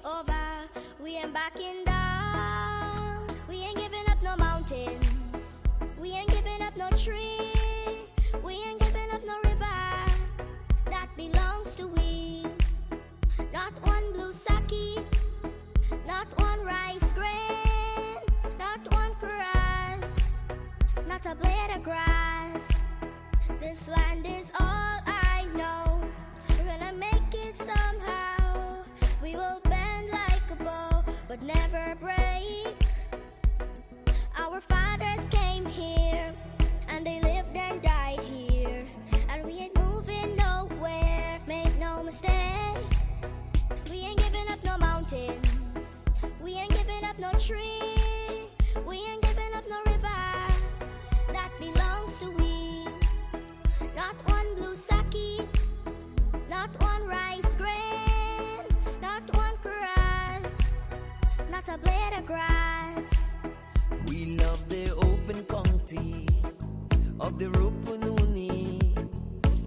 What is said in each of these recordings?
over. We ain't backing down. We ain't giving up no mountains. We ain't giving up no tree. We ain't giving up no river that belongs to we. Not one blue saki, not one rice grain, not one grass, not a blade of grass. This land is all I know. We're gonna make it somehow. We will bend like a bow, but never break. Our fathers came here, and they lived and died here, and we ain't moving nowhere, make no mistake. We ain't giving up no mountains. We ain't giving up no tree. We ain't giving up no river that belongs to we. Not one blue saki, not one rice grain, not one grass, not a blade of grass. We love the open county of the Rupununi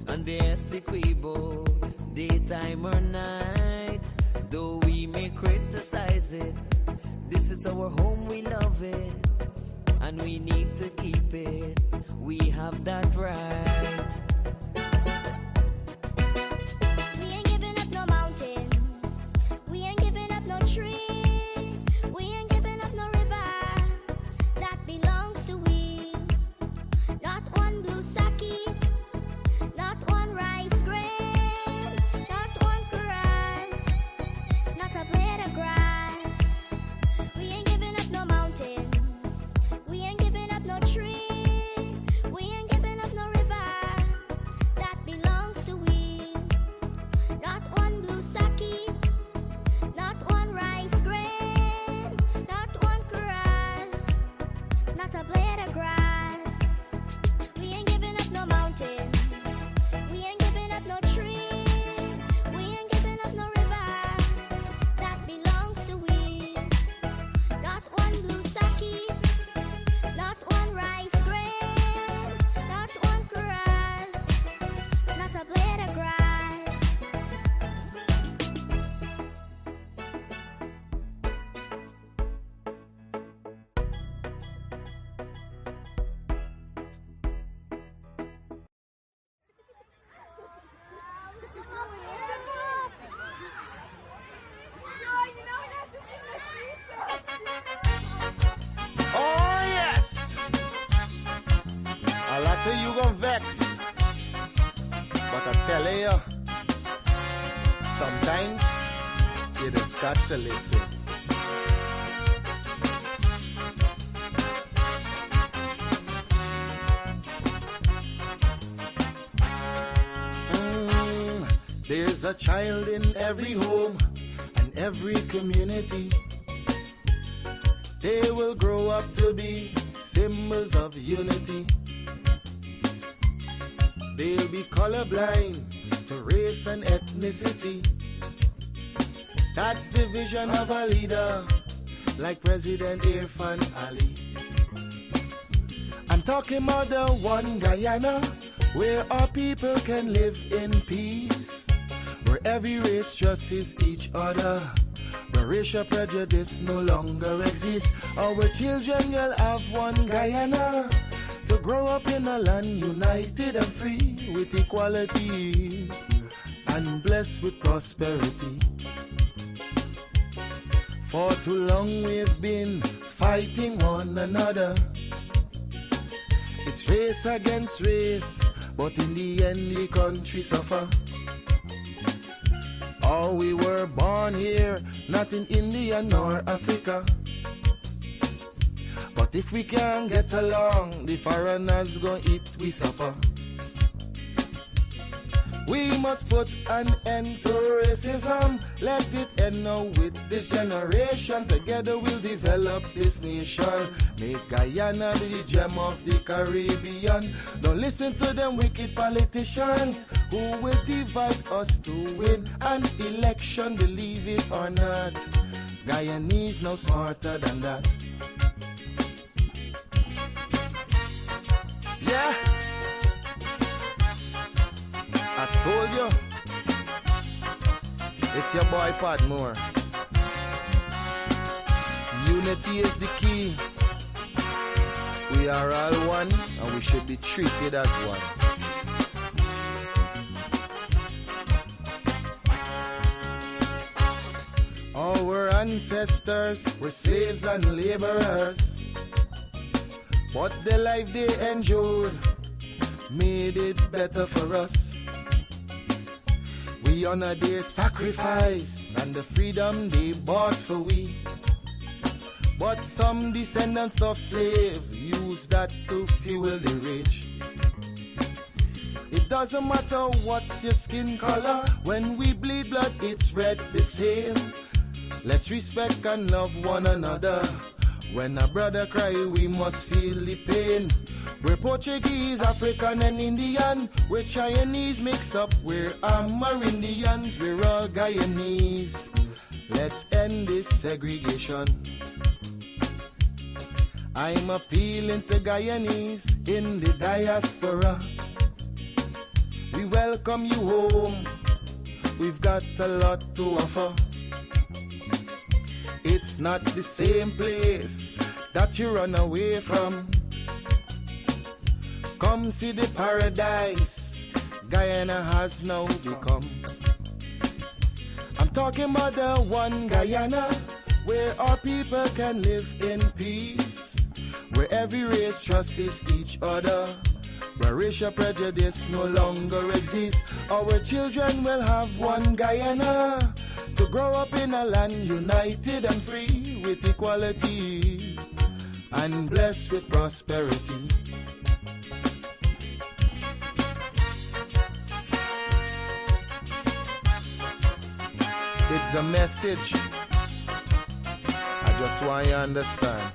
and the Essequibo, daytime or night. Though we may criticize it, this is our home, we love it, and we need to keep it. We have that right. We ain't giving up no mountains. We ain't giving up no tree. We ain't giving up no river that belongs to we. Not one blue saki, not one rice grain, not one grass, not a blade of grass. We ain't giving up no mountains. We ain't giving up no tree. We ain't giving up no river that belongs to we. Not one blue saki, not one rice grain, not one grass, not a blade of grass. We ain't giving up no mountains. We ain't giving up no tree. We ain't giving up no river that belongs to we. Not one blue saki, not one rice grain, not one grass, not a blade of grass. Oh yes, a lot of you gon' vex, but I tell you, sometimes you just got to listen. There's a child in every home and every community. They will grow up to be symbols of unity. They'll be colorblind to race and ethnicity. That's the vision of a leader like President Irfan Ali. I'm talking about the one Guyana where our people can live in peace, where every race trusts each other, where racial prejudice no longer exists. Our children will have one Guyana to grow up in a land united and free with equality and blessed with prosperity. For too long we've been fighting one another. It's race against race, but in the end the country suffer. Oh, we were born here, not in India nor Africa. But if we can't get along, the foreigners gon' eat we suffer. We must put an end to racism. Let it end now with this generation. Together we'll develop this nation. Make Guyana the gem of the Caribbean. Don't listen to them wicked politicians who will divide us to win an election. Believe it or not, Guyanese no smarter than that. Yeah, I told you. It's your boy Podmore. Unity is the key. We are all one and we should be treated as one. Our ancestors were slaves and laborers, but the life they endured made it better for us. We honor their sacrifice and the freedom they bought for we. But some descendants of slaves use that to fuel the rich. It doesn't matter what's your skin color, when we bleed blood it's red the same. Let's respect and love one another. When a brother cry we must feel the pain. We're Portuguese, African and Indian. We're Chinese mix up, we're Amerindians. We're all Guyanese. Let's end this segregation. I'm appealing to Guyanese in the diaspora. We welcome you home. We've got a lot to offer. It's not the same place that you run away from. Come see the paradise Guyana has now become. I'm talking about the one Guyana where our people can live in peace, where every race trusts each other, where racial prejudice no longer exists. Our children will have one Guyana, to grow up in a land united and free, with equality and blessed with prosperity. It's a message I just want you to understand.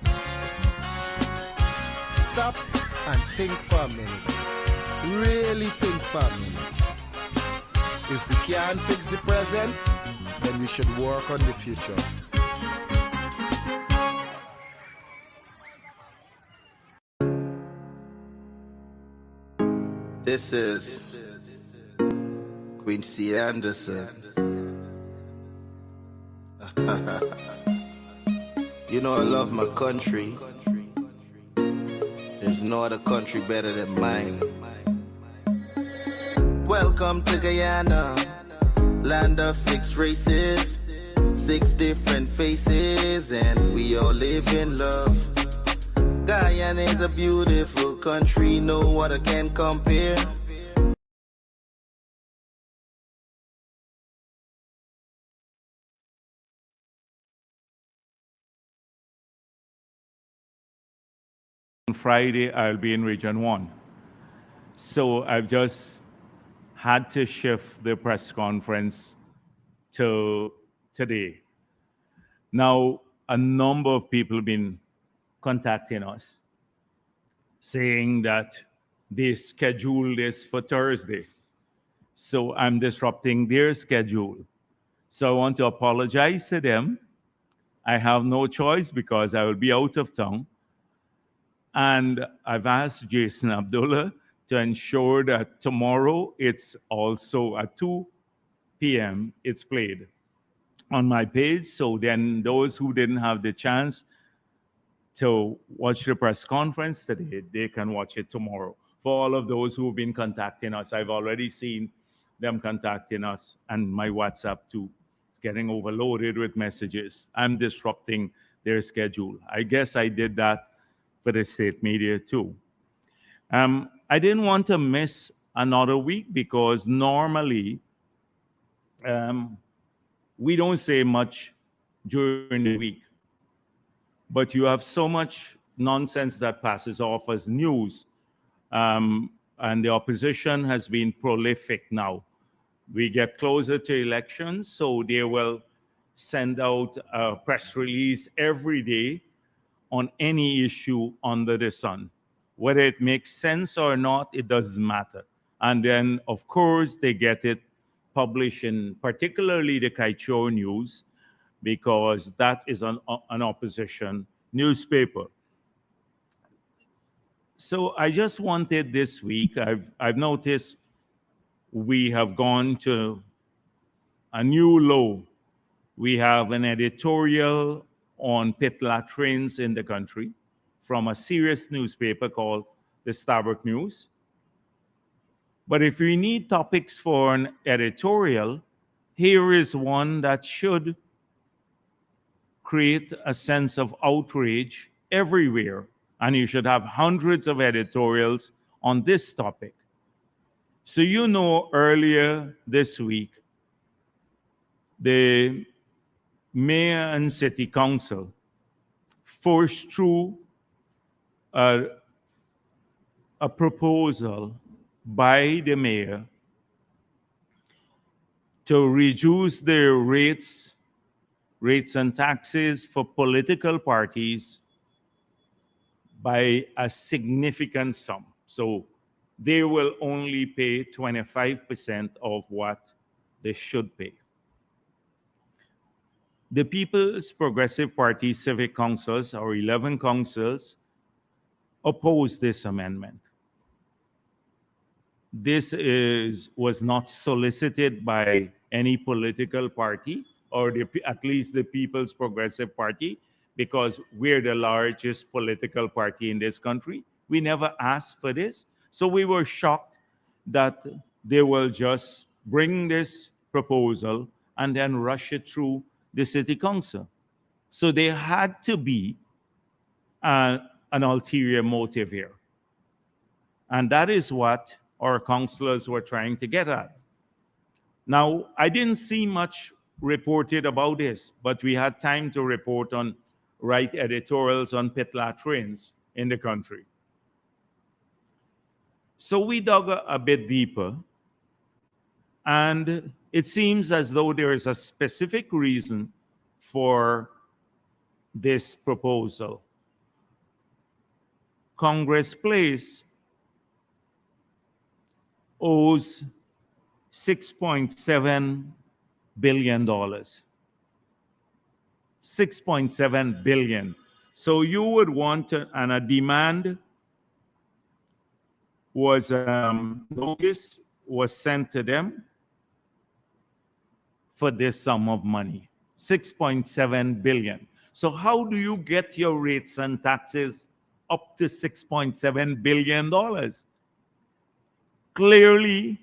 Stop and think for a minute. Really think for a minute. If we can't fix the present, then we should work on the future. This is Quincy Anderson. You know I love my country. There's no other country better than mine. Welcome to Guyana, land of 6 races, 6 different faces, and we all live in love. Guyana is a beautiful country, no other can compare. Friday, I'll be in Region 1. So I've just had to shift the press conference to today. Now, a number of people have been contacting us saying that they scheduled this for Thursday. So I'm disrupting their schedule. So I want to apologize to them. I have no choice because I will be out of town. And I've asked Jason Abdullah to ensure that tomorrow it's also at 2 p.m. it's played on my page. So then those who didn't have the chance to watch the press conference today, they can watch it tomorrow. For all of those who have been contacting us, I've already seen them contacting us, and my WhatsApp too. It's getting overloaded with messages. I'm disrupting their schedule. I guess I did that for the state media too. I didn't want to miss another week because normally we don't say much during the week, but you have so much nonsense that passes off as news, and the opposition has been prolific now. We get closer to elections, so they will send out a press release every day on any issue under the sun. Whether it makes sense or not, it doesn't matter. And then, of course, they get it published in particularly the Kaichou News, because that is an opposition newspaper. So I just wanted this week, I've noticed we have gone to a new low. We have an editorial on pit latrines in the country from a serious newspaper called the Starbuck News. But if we need topics for an editorial, here is one that should create a sense of outrage everywhere. And you should have hundreds of editorials on this topic. So, you know, earlier this week, the mayor and city council forced through a proposal by the mayor to reduce the rates and taxes for political parties by a significant sum. So they will only pay 25% of what they should pay. The People's Progressive Party civic councils, or 11 councils, oppose this amendment. This was not solicited by any political party, or at least the People's Progressive Party, because we're the largest political party in this country. We never asked for this. So we were shocked that they will just bring this proposal and then rush it through the city council. So there had to be an ulterior motive here. And that is what our councillors were trying to get at. Now, I didn't see much reported about this, but we had time to report on write editorials on pit latrines in the country. So we dug a bit deeper, and it seems as though there is a specific reason for this proposal. Congress Place owes $6.7 billion. $6.7 billion. So you would want to, and a demand was notice was sent to them for this sum of money, 6.7 billion. So how do you get your rates and taxes up to $6.7 billion? Clearly,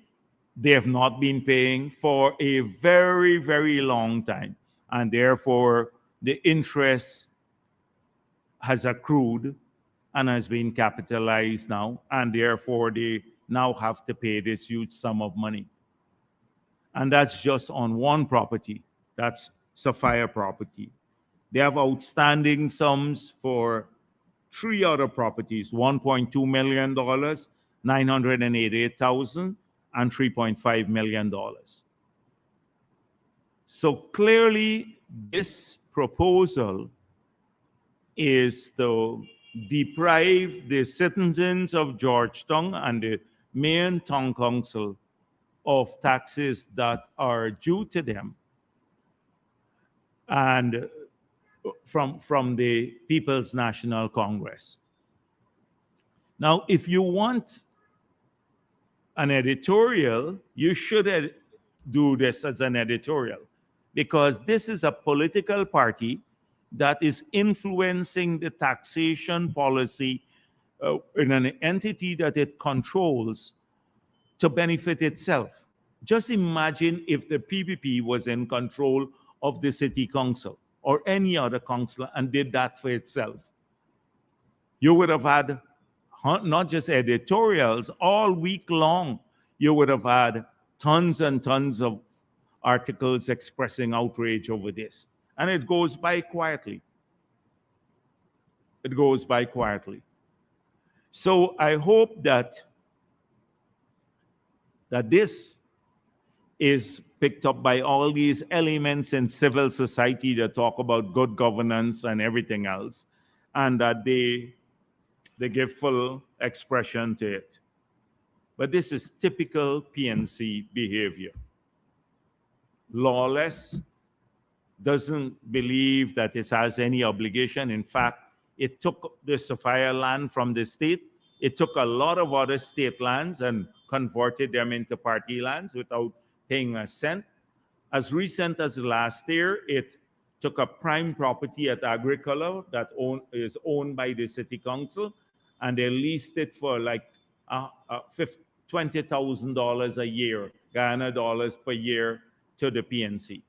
they have not been paying for a very, very long time, and therefore the interest has accrued and has been capitalized now, and therefore they now have to pay this huge sum of money. And that's just on one property. That's Sapphire property. They have outstanding sums for 3 other properties, $1.2 million, $988,000, and $3.5 million. So clearly, this proposal is to deprive the citizens of Georgetown and the main town council of taxes that are due to them and from the People's National Congress. Now, if you want an editorial, you should do this as an editorial, because this is a political party that is influencing the taxation policy in an entity that it controls to benefit itself. Just imagine if the PPP was in control of the city council or any other council and did that for itself. You would have had not just editorials, all week long, you would have had tons and tons of articles expressing outrage over this. And it goes by quietly. It goes by quietly. So I hope that this is picked up by all these elements in civil society that talk about good governance and everything else, and that they give full expression to it. But this is typical PNC behavior. Lawless, doesn't believe that it has any obligation. In fact, it took the Sapphire land from the state. It took a lot of other state lands and converted them into party lands without paying a cent. As recent as last year, it took a prime property at Agricolor that is owned by the city council, and they leased it for like $20,000 a year, Ghana dollars per year, to the PNC.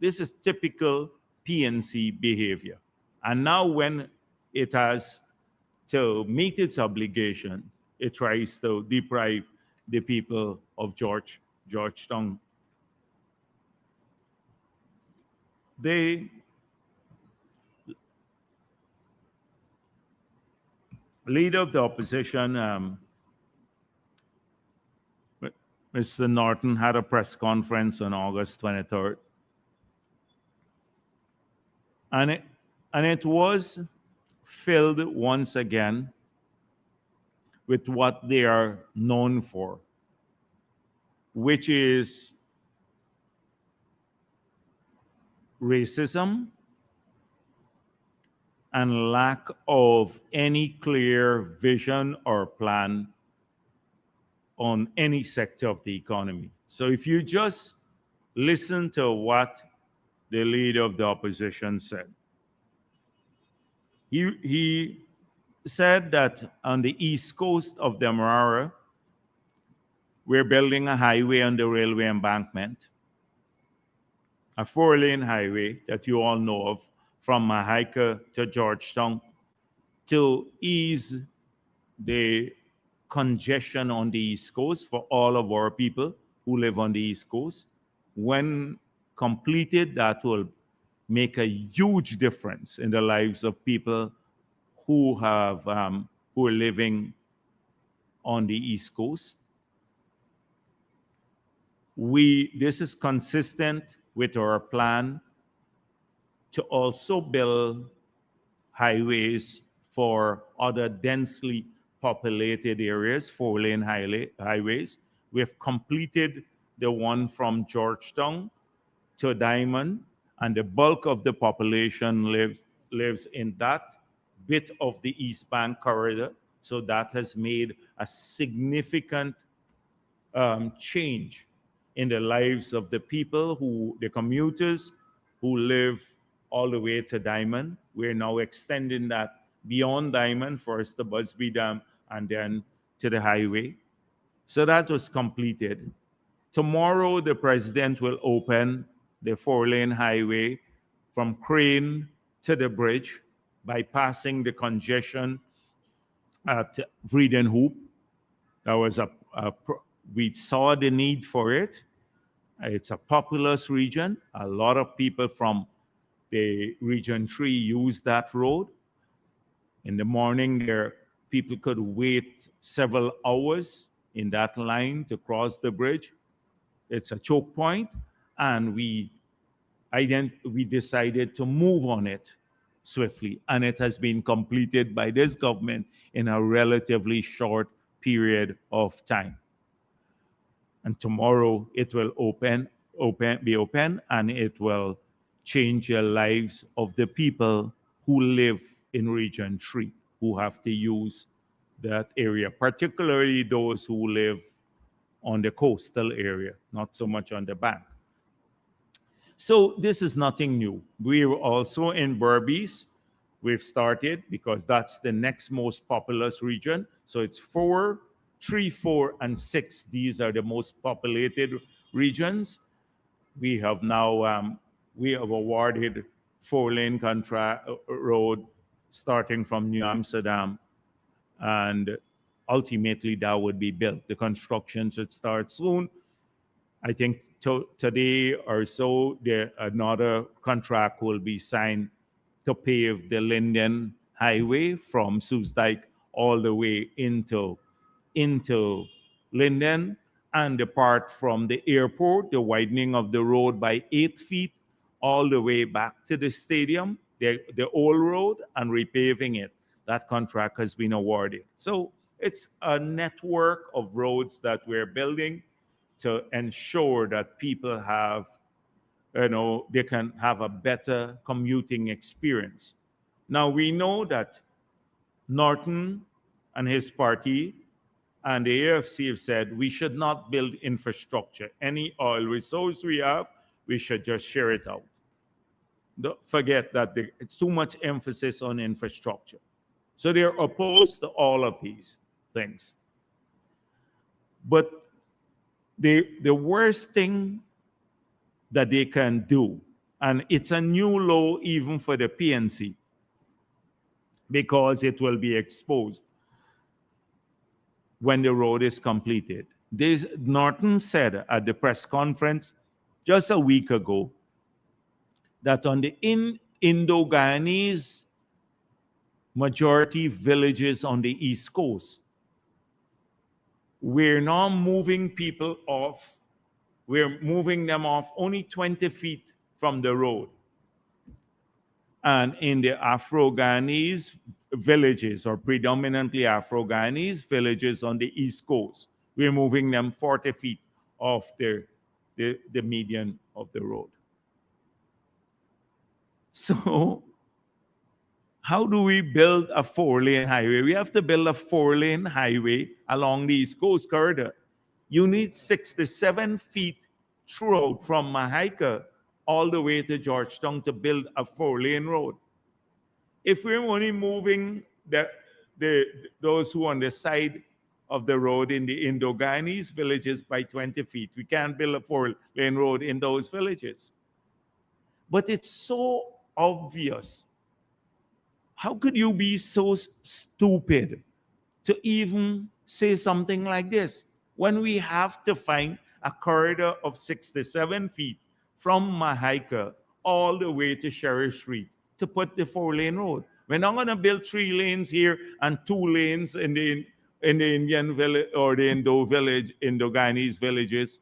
This is typical PNC behavior. And now when it has to meet its obligation, it tries to deprive the people of Georgetown. The leader of the opposition, Mr. Norton, had a press conference on August 23rd. And it was filled once again with what they are known for, which is racism and lack of any clear vision or plan on any sector of the economy. So if you just listen to what the leader of the opposition said, he said that on the east coast of Demerara, we're building a highway on the railway embankment, a 4-lane highway that you all know of, from Mahaica to Georgetown, to ease the congestion on the East Coast for all of our people who live on the East Coast. When completed, that will make a huge difference in the lives of people who are living on the East Coast. This is consistent with our plan to also build highways for other densely populated areas, 4-lane highways. We have completed the one from Georgetown to Diamond, and the bulk of the population lives in that bit of the East Bank corridor. So that has made a significant change in the lives of the people the commuters who live all the way to Diamond. We're now extending that beyond Diamond, first to Busby Dam and then to the highway. So that was completed. Tomorrow, the president will open the 4-lane highway from Crane to the bridge, bypassing the congestion at Vredenhoop. That was we saw the need for it. It's a populous region. A lot of people from the Region 3 use that road. In the morning, people could wait several hours in that line to cross the bridge. It's a choke point, and we decided to move on it swiftly, and it has been completed by this government in a relatively short period of time. And tomorrow it will be open, and it will change the lives of the people who live in Region 3, who have to use that area, particularly those who live on the coastal area, not so much on the bank. So this is nothing new. We're also in Berbice. We've started because that's the next most populous region. So it's 4, 3, 4, and 6. These are the most populated regions. We have now awarded 4-lane road starting from New Amsterdam, and ultimately that would be built. The construction should start soon. I think today or so, another contract will be signed to pave the Linden Highway from Soesdijk all the way into Linden, and the part from the airport, the widening of the road by 8 feet all the way back to the stadium, the old road, and repaving it. That contract has been awarded. So it's a network of roads that we're building to ensure that people have, they can have a better commuting experience. Now, we know that Norton and his party and the AFC have said we should not build infrastructure. Any oil resource we have, we should just share it out. Don't forget that it's too much emphasis on infrastructure. So they're opposed to all of these things. But the worst thing that they can do, and it's a new law even for the PNC, because it will be exposed when the road is completed. Norton said at the press conference just a week ago that on the Indo-Guyanese majority villages on the East Coast, we're now moving people off. We're moving them off only 20 feet from the road. And in the Afro-Guyanese villages, or predominantly Afro-Guyanese villages on the East Coast, we're moving them 40 feet off the median of the road. So how do we build a 4-lane highway? We have to build a 4-lane highway along the East Coast corridor. You need 67 feet throughout from Mahaika all the way to Georgetown to build a 4-lane road. If we're only moving those who are on the side of the road in the Indo-Guyanese villages by 20 feet, we can't build a 4-lane road in those villages. But it's so obvious. How could you be so stupid to even say something like this when we have to find a corridor of 67 feet from Mahaika all the way to Sheriff Street to put the 4-lane road? We're not going to build 3 lanes here and 2 lanes in the Indian village or the Indo-Guyanese villages,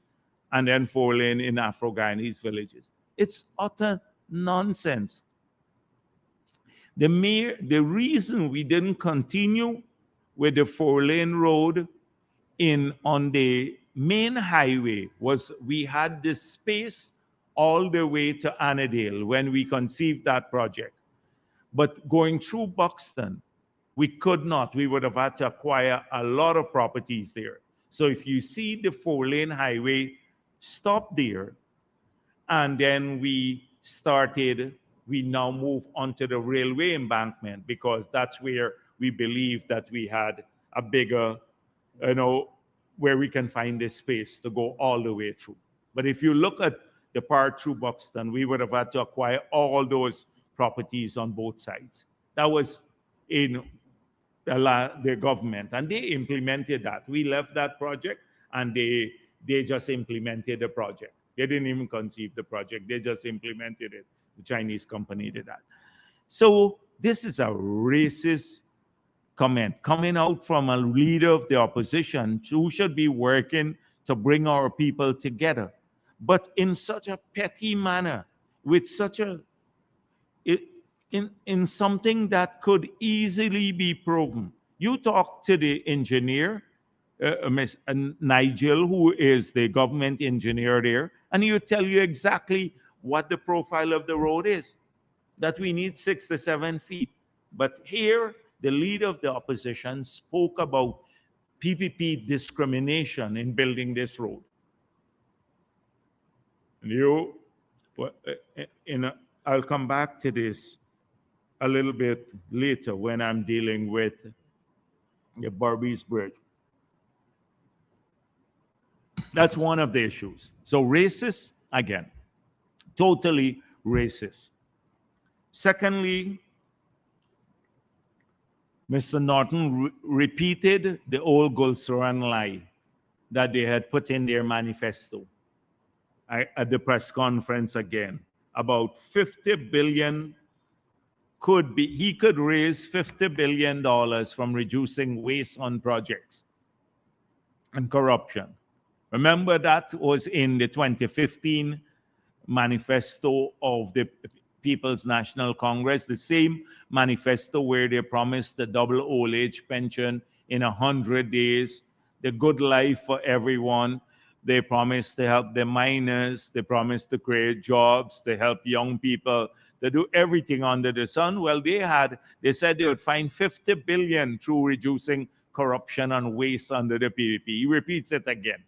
and then 4-lane in Afro-Guyanese villages. It's utter nonsense. The reason we didn't continue with the 4-lane road on the main highway was we had this space all the way to Annandale when we conceived that project. But going through Buxton, we could not. We would have had to acquire a lot of properties there. So if you see the 4-lane highway stop there, and then we now move onto the railway embankment, because that's where we believe that we had a bigger, where we can find this space to go all the way through. But if you look at the part through Buxton, we would have had to acquire all those properties on both sides. That was in the government, and they implemented that. We left that project, and they just implemented the project. They didn't even conceive the project. They just implemented it. The Chinese company did that. So this is a racist comment coming out from a leader of the opposition who should be working to bring our people together, but in such a petty manner, with such in something that could easily be proven. You talk to the engineer, Ms. Nigel, who is the government engineer there, and he'll tell you exactly what the profile of the road is, that we need 6 to 7 feet. But here, the leader of the opposition spoke about PPP discrimination in building this road. I'll come back to this a little bit later when I'm dealing with the Barbies Bridge. That's one of the issues. So racist, again, totally racist. Secondly, Mr. Norton repeated the old Gulsaran lie that they had put in their manifesto at the press conference again, about 50 billion he could raise $50 billion from reducing waste on projects and corruption. Remember, that was in the 2015 manifesto of the People's National Congress, the same manifesto where they promised the double old age pension in 100 days, the good life for everyone. They promised to help the miners. They promised to create jobs, to help young people, to do everything under the sun. Well, they said they would find 50 billion through reducing corruption and waste under the PPP. He repeats it again.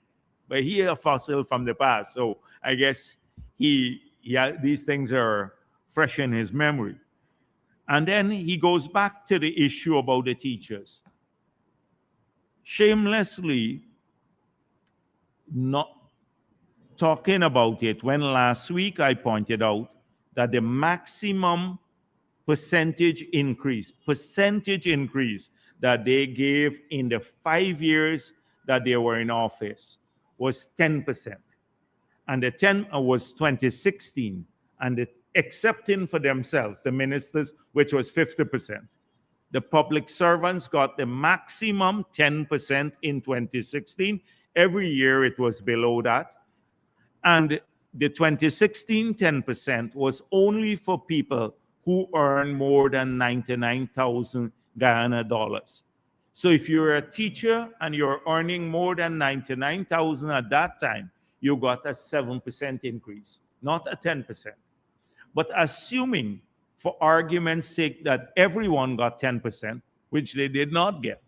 But he a fossil from the past. So I guess these things are fresh in his memory. And then he goes back to the issue about the teachers. Shamelessly not talking about it when last week I pointed out that the maximum percentage increase that they gave in the 5 years that they were in office was 10%. And the 10 was 2016. And the accepting for themselves, the ministers, which was 50%. The public servants got the maximum 10% in 2016. Every year it was below that. And the 2016 10% was only for people who earn more than 99,000 Guyana dollars. So if you're a teacher and you're earning more than 99,000 at that time, you got a 7% increase, not a 10%. But assuming, for argument's sake, that everyone got 10%, which they did not get,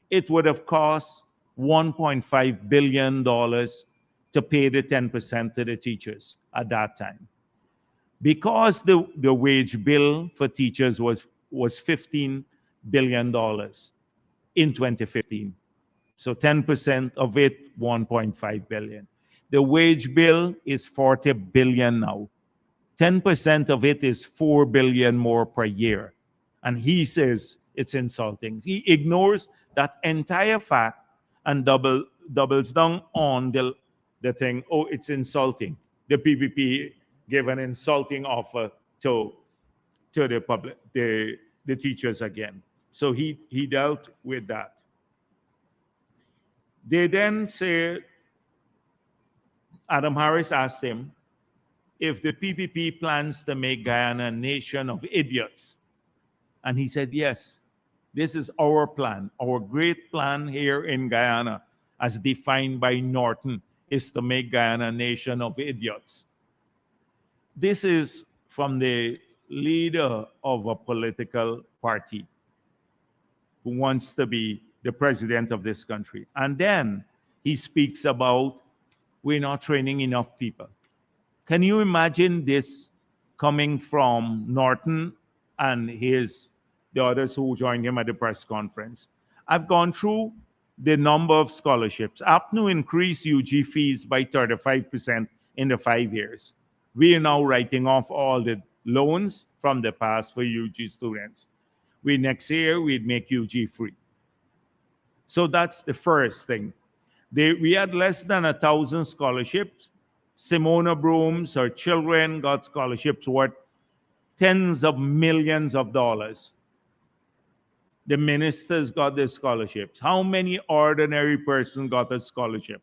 it would have cost $1.5 billion to pay the 10% to the teachers at that time. Because the wage bill for teachers was $15 billion in 2015. So 10% of it, $1.5 billion. The wage bill is $40 billion now. 10% of it is $4 billion more per year. And he says it's insulting. He ignores that entire fact and doubles down on the thing, oh, it's insulting. The PPP gave an insulting offer to the public, the teachers again. So he dealt with that. They then say, Adam Harris asked him if the PPP plans to make Guyana a nation of idiots. And he said, yes, this is our plan. Our great plan here in Guyana, as defined by Norton, is to make Guyana a nation of idiots. This is from the leader of a political party who wants to be the president of this country. And then he speaks about we're not training enough people. Can you imagine this coming from Norton and the others who joined him at the press conference? I've gone through the number of scholarships. APNU increased UG fees by 35% in the 5 years. We are now writing off all the loans from the past for UG students. Next year, we'd make UG free. So that's the first thing. We had less than 1,000 scholarships. Simona Brooms, her children got scholarships worth tens of millions of dollars. The ministers got their scholarships. How many ordinary persons got a scholarship?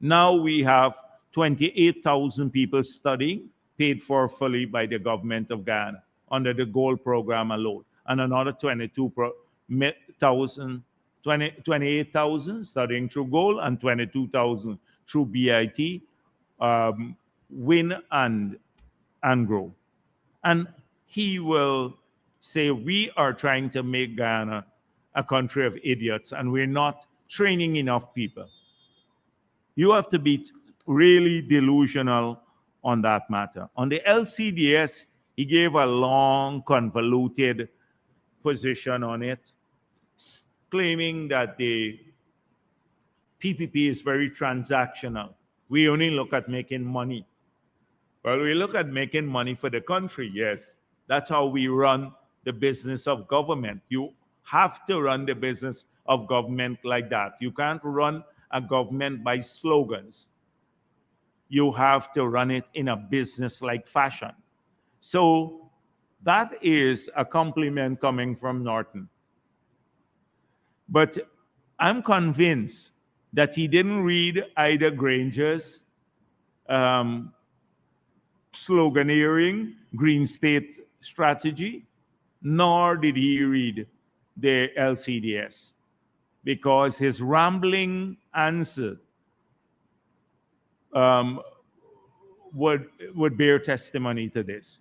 Now we have 28,000 people studying, paid for fully by the government of Guyana under the GOLD program alone, and another 28,000 studying through GOLD and 22,000 through BIT, Win and Grow. And he will say, we are trying to make Guyana a country of idiots and we're not training enough people. You have to be really delusional on that matter. On the LCDS, he gave a long, convoluted position on it, claiming that the PPP is very transactional. We only look at making money. Well, we look at making money for the country, yes. That's how we run the business of government. You have to run the business of government like that. You can't run a government by slogans. You have to run it in a business-like fashion. So that is a compliment coming from Norton. But I'm convinced that he didn't read Ida Granger's sloganeering, Green State Strategy, nor did he read the LCDS, because his rambling answer would bear testimony to this.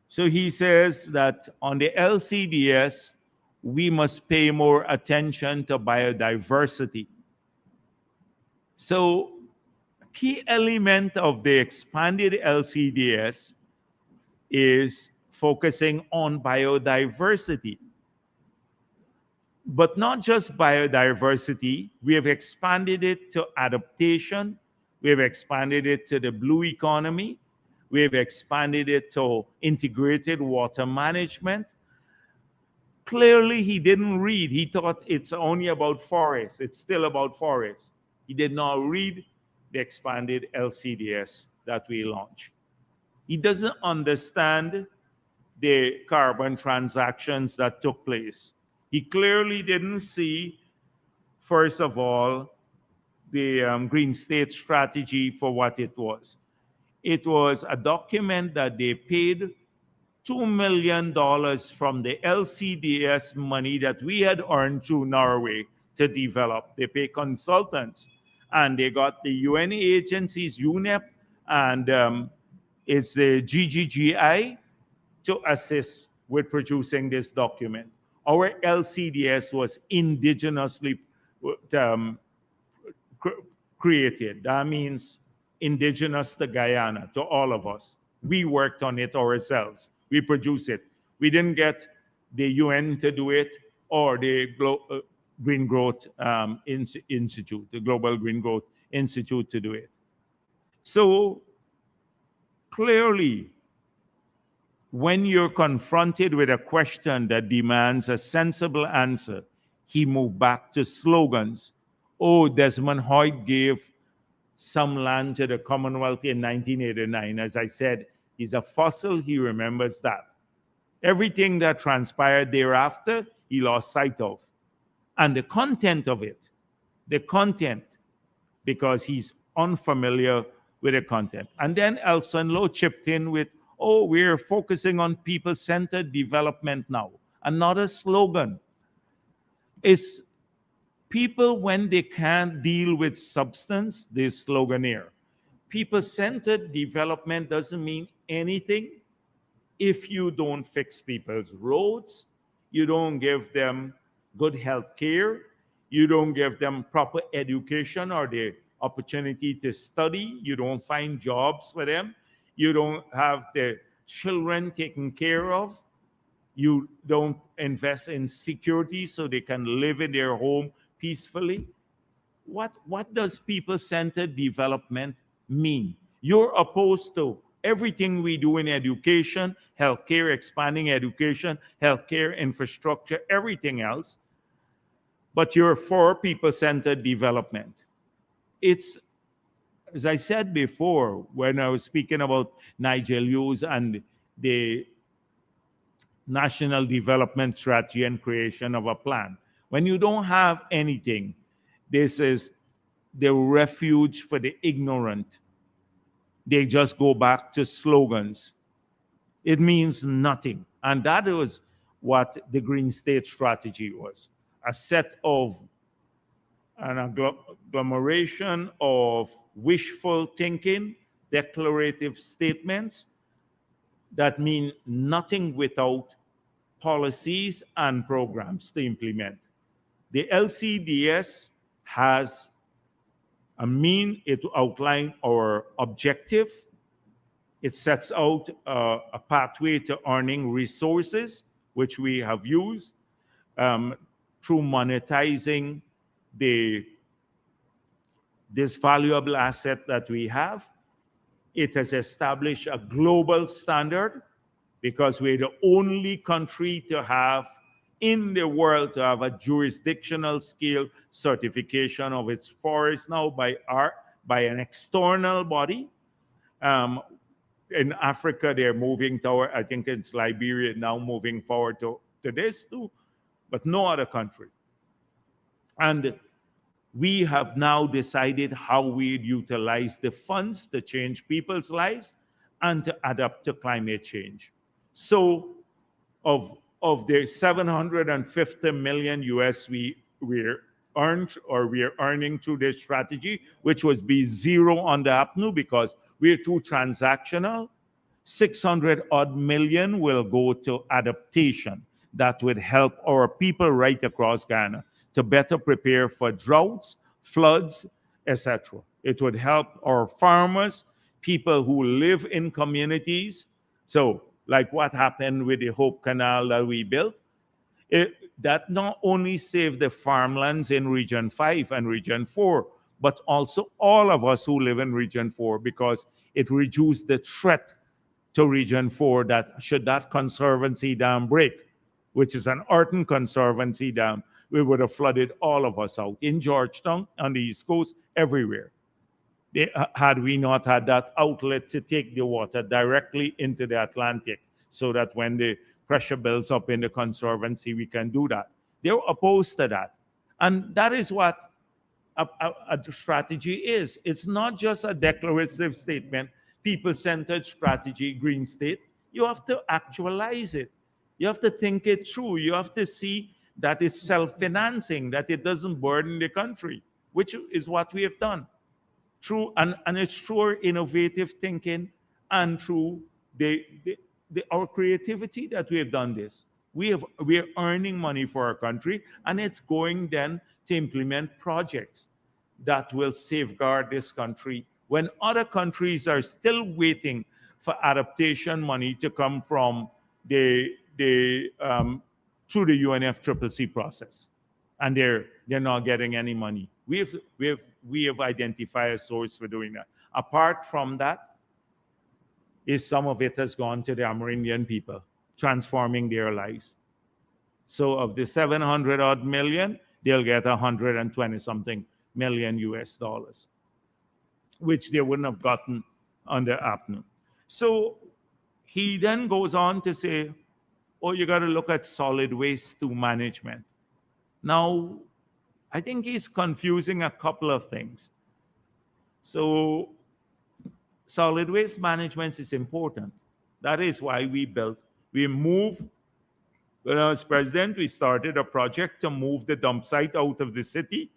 So he says that on the LCDS, we must pay more attention to biodiversity. So, key element of the expanded LCDS is focusing on biodiversity. But not just biodiversity, we have expanded it to adaptation, we have expanded it to the blue economy, we have expanded it to integrated water management. Clearly, he didn't read. He thought it's only about forests. It's still about forests. He did not read the expanded LCDS that we launched. He doesn't understand the carbon transactions that took place. He clearly didn't see, first of all, the Green State strategy for what it was. It was a document that they paid $2 million from the LCDS money that we had earned through Norway to develop. They pay consultants, and they got the UN agencies, UNEP, and it's the GGGI to assist with producing this document. Our LCDS was indigenously um, created. That means indigenous to Guyana, to all of us. We worked on it ourselves. We produced it. We didn't get the UN to do it or the Green Growth Institute, the Global Green Growth Institute to do it. So clearly, when you're confronted with a question that demands a sensible answer, he moved back to slogans. Oh, Desmond Hoyt gave some land to the Commonwealth in 1989. As I said, he's a fossil, he remembers that. Everything that transpired thereafter, he lost sight of. And the content of it, because he's unfamiliar with the content. And then Elson Lowe chipped in with, oh, we're focusing on people-centered development now. Another slogan. It's people, when they can't deal with substance, they sloganeer. People-centered development doesn't mean anything if you don't fix people's roads, you don't give them good health care, you don't give them proper education or the opportunity to study, you don't find jobs for them, you don't have the children taken care of, you don't invest in security so they can live in their home peacefully. What does people-centered development mean? You're opposed to everything we do in education, healthcare, expanding education, healthcare infrastructure, everything else, but you're for people-centered development. It's, as I said before, when I was speaking about Nigel Hughes and the National Development Strategy and creation of a plan, when you don't have anything, this is the refuge for the ignorant. They just go back to slogans. It means nothing. And that was what the Green State strategy was. A set of an agglomeration of wishful thinking, declarative statements that mean nothing without policies and programs to implement. The LCDS has a mean, it outlines our objective. It sets out a pathway to earning resources, which we have used through monetizing this valuable asset that we have. It has established a global standard because we're the only country to have in the world to have a jurisdictional scale certification of its forests now by an external body. In Africa, they're moving toward, I think it's Liberia now moving forward to this too, but no other country. And we have now decided how we utilize the funds to change people's lives and to adapt to climate change. So of the 750 million US we're earning through this strategy, which would be zero on the APNU because we're too transactional, 600 odd million will go to adaptation that would help our people right across Ghana to better prepare for droughts, floods, etc. It would help our farmers, people who live in communities. So like what happened with the Hope Canal that we built, that not only saved the farmlands in Region 5 and Region 4, but also all of us who live in Region 4, because it reduced the threat to Region 4 that should that conservancy dam break, which is an earthen conservancy dam, we would have flooded all of us out in Georgetown, on the East Coast, everywhere. Had we not had that outlet to take the water directly into the Atlantic, so that when the pressure builds up in the conservancy, we can do that. They're opposed to that. And that is what a strategy is. It's not just a declarative statement, people-centered strategy, green state. You have to actualize it. You have to think it through. You have to see that it's self-financing, that it doesn't burden the country, which is what we have done. And it's through our innovative thinking and through our creativity that we have done this. We are earning money for our country, and it's going then to implement projects that will safeguard this country when other countries are still waiting for adaptation money to come from through the UNFCCC process, and they're not getting any money. We have identified a source for doing that. Apart from that, is some of it has gone to the Amerindian people, transforming their lives. So of the 700 odd million, they'll get 120 something million US dollars, which they wouldn't have gotten under APNU. So he then goes on to say, oh, you got to look at solid waste to management. Now, I think he's confusing a couple of things. So solid waste management is important. That is why when I was president, we started a project to move the dump site out of the city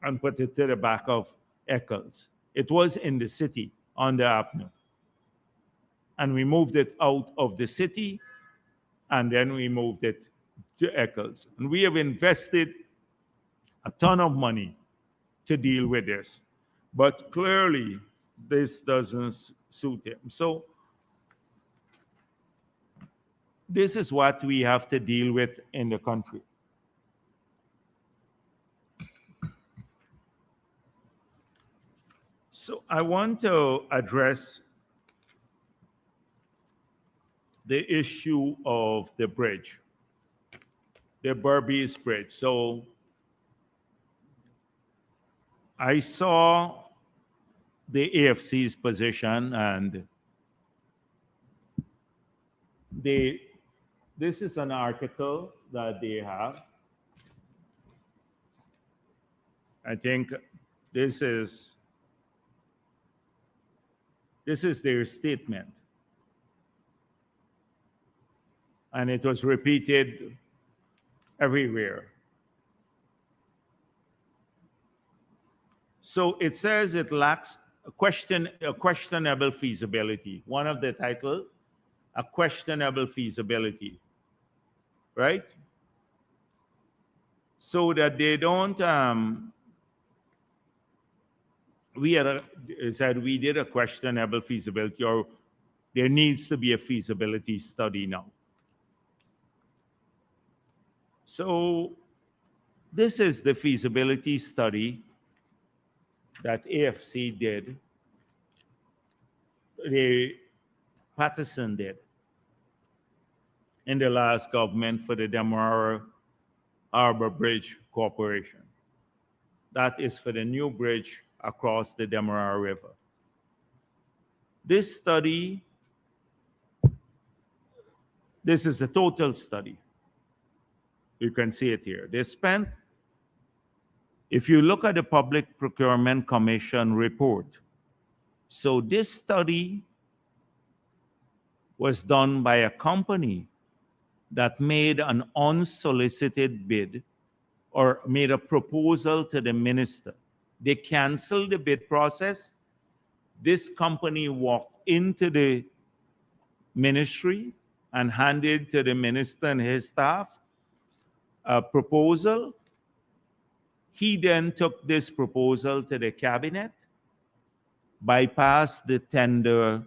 and put it to the back of Eccles. It was in the city on the Avenue. And we moved it out of the city, and then we moved it to Eccles. And we have invested a ton of money to deal with this. But clearly, this doesn't suit him. So this is what we have to deal with in the country. So I want to address the issue of the bridge, the Berbice Bridge. So I saw the AFC's position, and this is an article that they have. I think this is their statement. And it was repeated everywhere. So it says it lacks a questionable feasibility. One of the titles, a questionable feasibility, right? So that they don't, we did a questionable feasibility, or there needs to be a feasibility study now. So this is the feasibility study that AFC did, Patterson did in the last government for the Demerara Harbor Bridge Corporation. That is for the new bridge across the Demerara River. This study, this is the total study. You can see it here. They spent, if you look at the Public Procurement Commission report, so this study was done by a company that made an unsolicited bid or made a proposal to the minister. They canceled the bid process. This company walked into the ministry and handed to the minister and his staff a proposal. He then took this proposal to the cabinet, bypassed the tender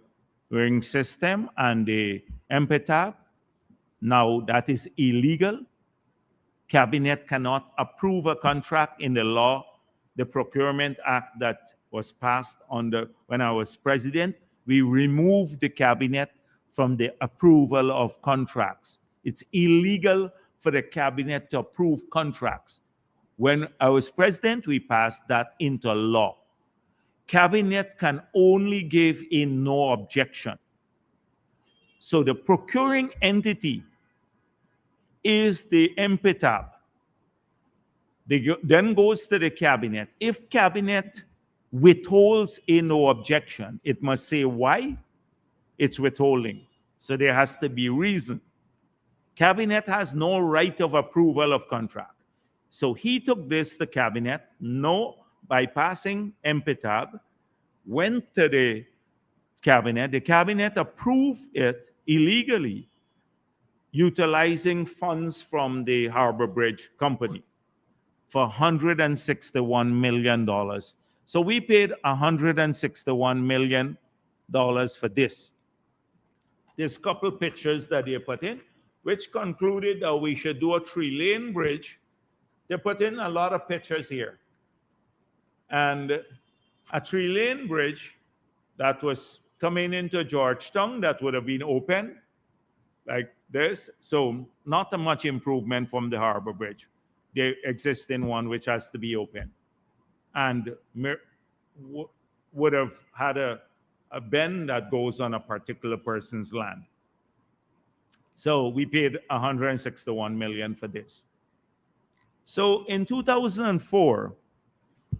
ring system and the MPTAB. Now that is illegal. Cabinet cannot approve a contract in the law. The Procurement Act that was passed under when I was president, we removed the cabinet from the approval of contracts. It's illegal for the cabinet to approve contracts. When I was president, we passed that into law. Cabinet can only give in no objection. So the procuring entity is the MPTAB. Then goes to the cabinet. If cabinet withholds a no objection, it must say why it's withholding. So there has to be reason. Cabinet has no right of approval of contract. So he took this to cabinet, no bypassing MPTAB, went to the cabinet approved it illegally, utilizing funds from the Harbor Bridge Company for $161 million. So we paid $161 million for this. There's a couple pictures that they put in, which concluded that we should do a 3-lane bridge. They put in a lot of pictures here. And a 3-lane bridge that was coming into Georgetown that would have been open like this. So not a much improvement from the Harbor Bridge. There exists in one which has to be open. And would have had a bend that goes on a particular person's land. So we paid $161 million for this. So in 2004,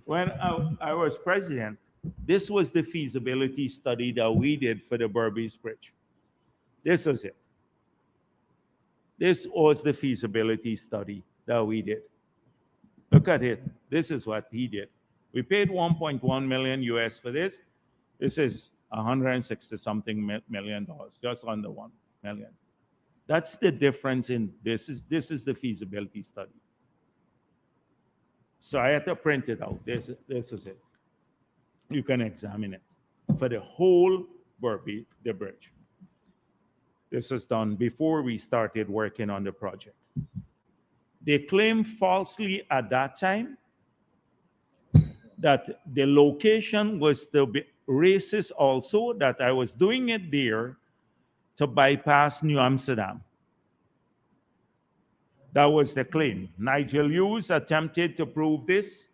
when I was president, this was the feasibility study that we did for the Berbice Bridge. This was it. This was the feasibility study that we did. Look at it. This is what he did. We paid 1.1 million US for this. This is 160 something million dollars, just under 1 million. That's the difference in this is the feasibility study. So I had to print it out. This is it. You can examine it for the whole Berbice, the bridge. This was done before we started working on the project. They claimed falsely at that time that the location was to be racist also, that I was doing it there to bypass New Amsterdam. That was the claim. Nigel Hughes attempted to prove this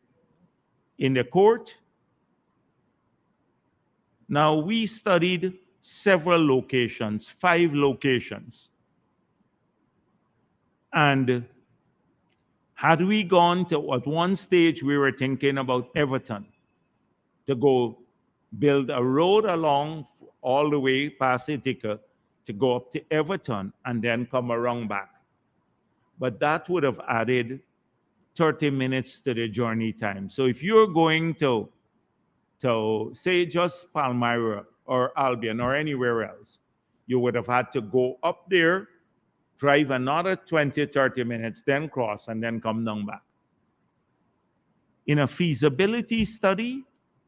in the court. Now, we studied several locations, 5 locations. And had we gone to, at one stage, we were thinking about Everton to go build a road along all the way past Ithaca to go up to Everton and then come around back. But that would have added 30 minutes to the journey time. So if you're going to say just Palmyra or Albion or anywhere else, you would have had to go up there, drive another 20, 30 minutes, then cross and then come down back. In a feasibility study,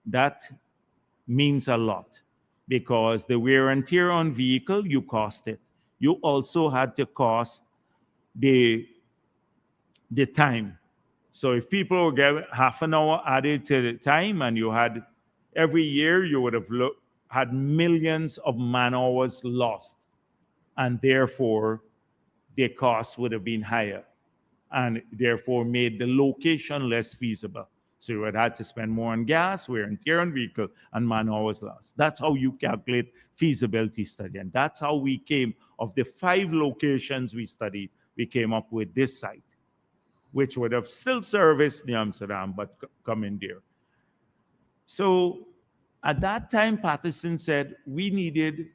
that means a lot because the wear and tear on vehicle, you cost it. You also had to cost the time. So if people would get half an hour added to the time and you had every year, you would have had millions of man hours lost. And therefore, the cost would have been higher and therefore made the location less feasible. So you would have to spend more on gas, wear and tear on vehicle, and man hours lost. That's how you calculate feasibility study. And that's how we came, of the 5 locations we studied, we came up with this site, which would have still serviced New Amsterdam, but come in there. So at that time, Patterson said we needed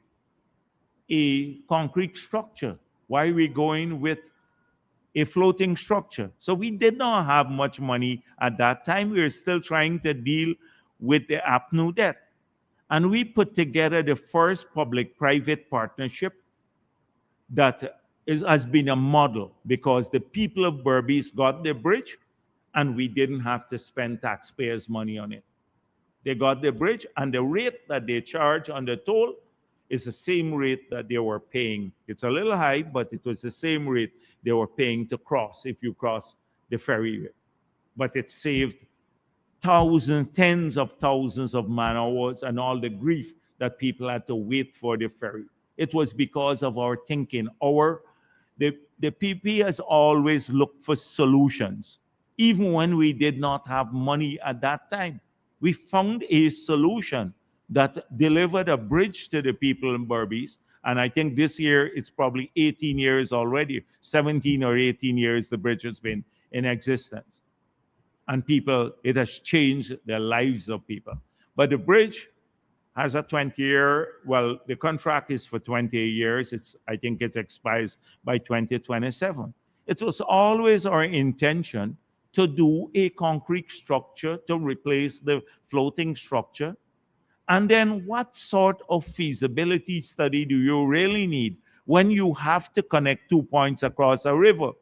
a concrete structure. Why are we going with a floating structure? So we did not have much money at that time. We were still trying to deal with the APNU debt. And we put together the first public-private partnership that has been a model because the people of Berbice got the bridge and we didn't have to spend taxpayers' money on it. They got the bridge and the rate that they charge on the toll is the same rate that they were paying. It's a little high, but it was the same rate they were paying to cross if you cross the ferry. But it saved thousands, tens of thousands of man hours and all the grief that people had to wait for the ferry. It was because of our thinking. The PP has always looked for solutions, even when we did not have money at that time. We found a solution that delivered a bridge to the people in Berbice. And I think this year it's probably 18 years already, 17 or 18 years the bridge has been in existence. And people, it has changed the lives of people. But the bridge has a 20-year, well, the contract is for 20 years. I think it expires by 2027. It was always our intention to do a concrete structure to replace the floating structure. And then what sort of feasibility study do you really need when you have to connect 2 points across a river?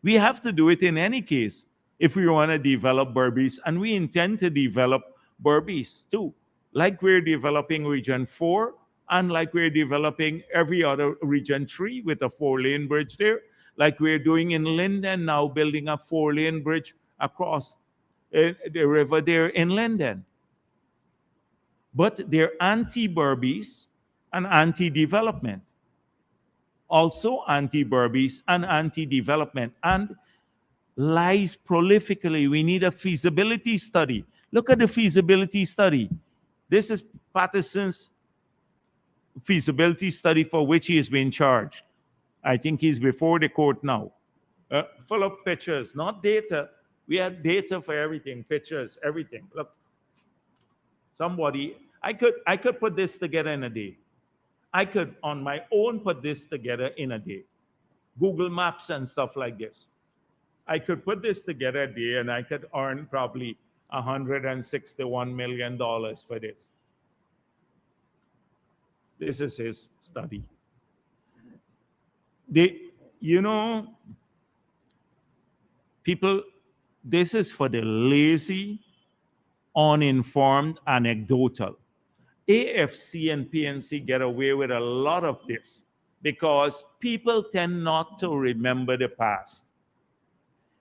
We have to do it in any case if we want to develop Berbice, and we intend to develop Berbice too, like we're developing Region 4 and like we're developing every other Region 3 with a 4-lane bridge there, like we're doing in Linden now, building a 4-lane bridge across the river there in Linden. But they're anti-Berbice and anti-development. Also anti-Berbice and anti-development, and lies prolifically. We need a feasibility study. Look at the feasibility study. This is Patterson's feasibility study for which he has been charged. I think he's before the court now. Full of pictures, not data. We had data for everything, pictures, everything. Look, somebody, I could put this together in a day. I could, on my own, put this together in a day. Google Maps and stuff like this. I could put this together a day and I could earn probably $161 million for this. This is his study. People, this is for the lazy, uninformed, anecdotal. AFC and PNC get away with a lot of this because people tend not to remember the past.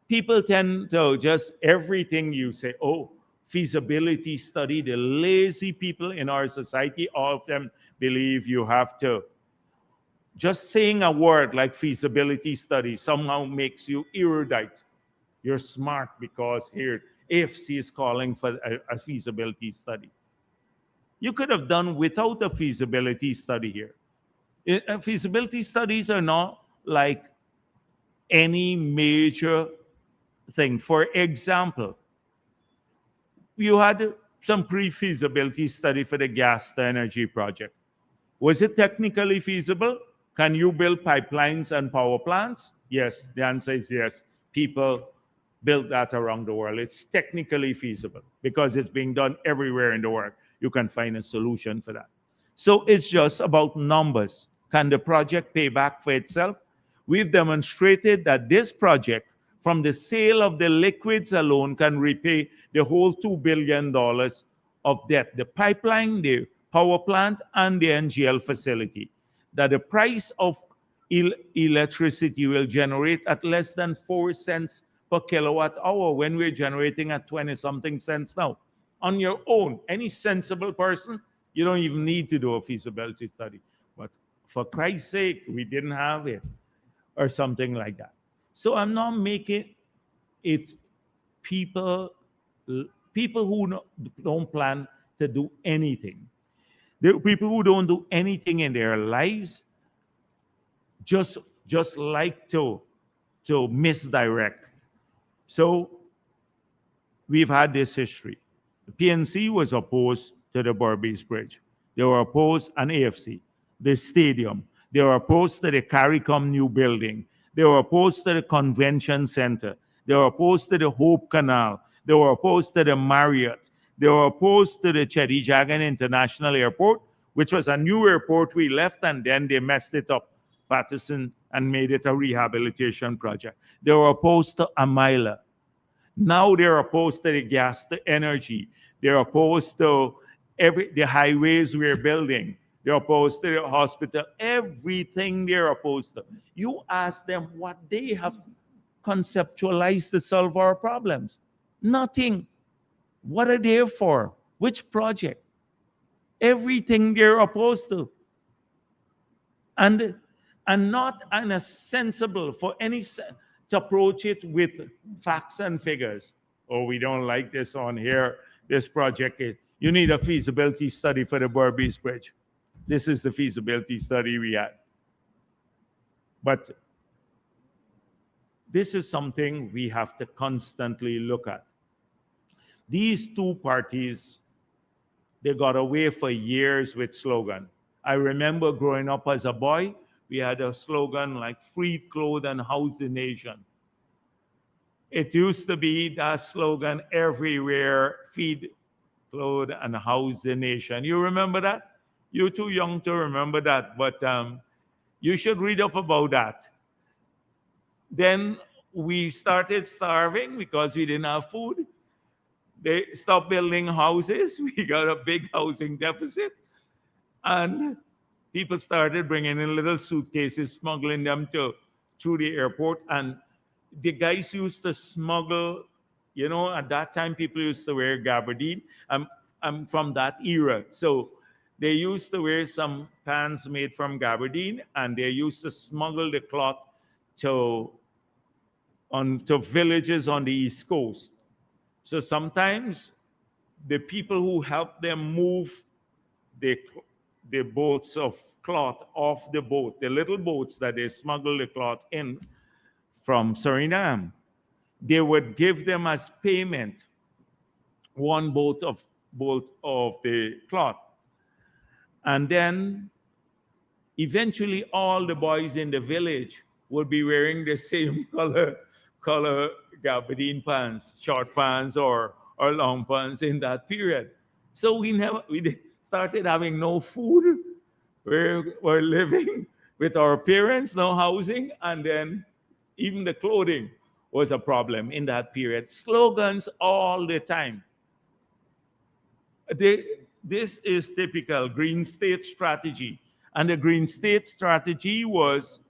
People tend to just everything you say, oh, feasibility study. The lazy people in our society, all of them believe you have to. Just saying a word like feasibility study somehow makes you erudite. You're smart because here AFC is calling for a feasibility study. You could have done without a feasibility study here. Feasibility studies are not like any major thing. For example, you had some pre-feasibility study for the gas to energy project. Was it technically feasible? Can you build pipelines and power plants? Yes, the answer is yes. People build that around the world. It's technically feasible because it's being done everywhere in the world. You can find a solution for that. So it's just about numbers. Can the project pay back for itself? We've demonstrated that this project, from the sale of the liquids alone, can repay the whole $2 billion of debt. The pipeline, the power plant, and the NGL facility. That the price of electricity will generate at less than 4 cents per kilowatt hour when we're generating at 20-something cents now. On your own, any sensible person, you don't even need to do a feasibility study. But for Christ's sake, we didn't have it, or something like that. So I'm not making it people who don't plan to do anything. There are people who don't do anything in their lives, just like to misdirect. So we've had this history. The PNC was opposed to the Berbice Bridge. They were opposed an AFC, the stadium. They were opposed to the CARICOM new building. They were opposed to the convention center. They were opposed to the Hope Canal. They were opposed to the Marriott. They were opposed to the Cheddi Jagan International Airport, which was a new airport we left, and then they messed it up, Patterson, and made it a rehabilitation project. They were opposed to Amila. Now they're opposed to the gas to energy. They're opposed to the highways we're building, They're opposed to the hospital. Everything they're opposed to. You ask them what they have conceptualized to solve our problems. Nothing. What are they for? Which project? Everything they're opposed to. And not in a sensible for any to approach it with facts and figures. Oh, we don't like this on here. This project, you need a feasibility study for the Berbice Bridge. This is the feasibility study we had. But this is something we have to constantly look at. These two parties, they got away for years with slogan. I remember growing up as a boy, we had a slogan like "Free, clothe, and house the nation." It used to be that slogan everywhere: feed, clothe, and house the nation. You remember that? You're too young to remember that, but you should read up about that. Then we started starving because we didn't have food. They stopped building houses. We got a big housing deficit. And people started bringing in little suitcases, smuggling them through the airport. And the guys used to smuggle, at that time people used to wear gabardine. I'm from that era. So they used to wear some pants made from gabardine, and they used to smuggle the cloth to villages on the East Coast. So sometimes the people who helped them move the boats of cloth off the boat, the little boats that they smuggle the cloth in from Suriname, they would give them as payment one boat of the cloth. And then eventually all the boys in the village would be wearing the same color gabardine pants, short pants or long pants in that period. So we started having no food. We're living with our parents, no housing, and then even the clothing was a problem in that period. Slogans all the time. This is typical Green State strategy. And the Green State strategy was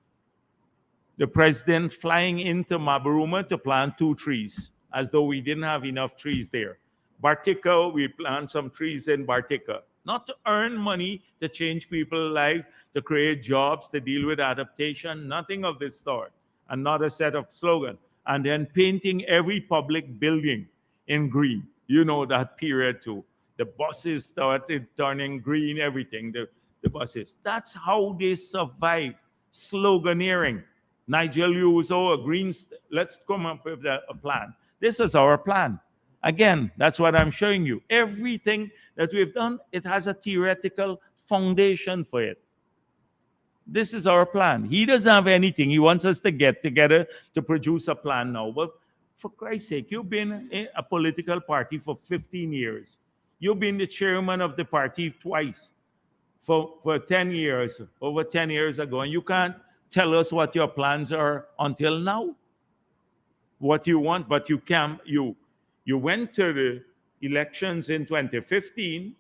the president flying into Mabaruma to plant 2 trees, as though we didn't have enough trees there. Bartica, we plant some trees in Bartica. Not to earn money, to change people's lives, to create jobs, to deal with adaptation, nothing of this sort. Another set of slogan. And then painting every public building in green. You know that period too. The buses started turning green, everything, the buses. That's how they survive, sloganeering. Nigel Uso, let's come up with a plan. This is our plan. Again, that's what I'm showing you. Everything that we've done, it has a theoretical foundation for it. This is our plan. He doesn't have anything. He wants us to get together to produce a plan now. But for Christ's sake, you've been in a political party for 15 years. You've been the chairman of the party twice for 10 years, over 10 years ago, and you can't tell us what your plans are until now. What you want, but you went to the elections in 2015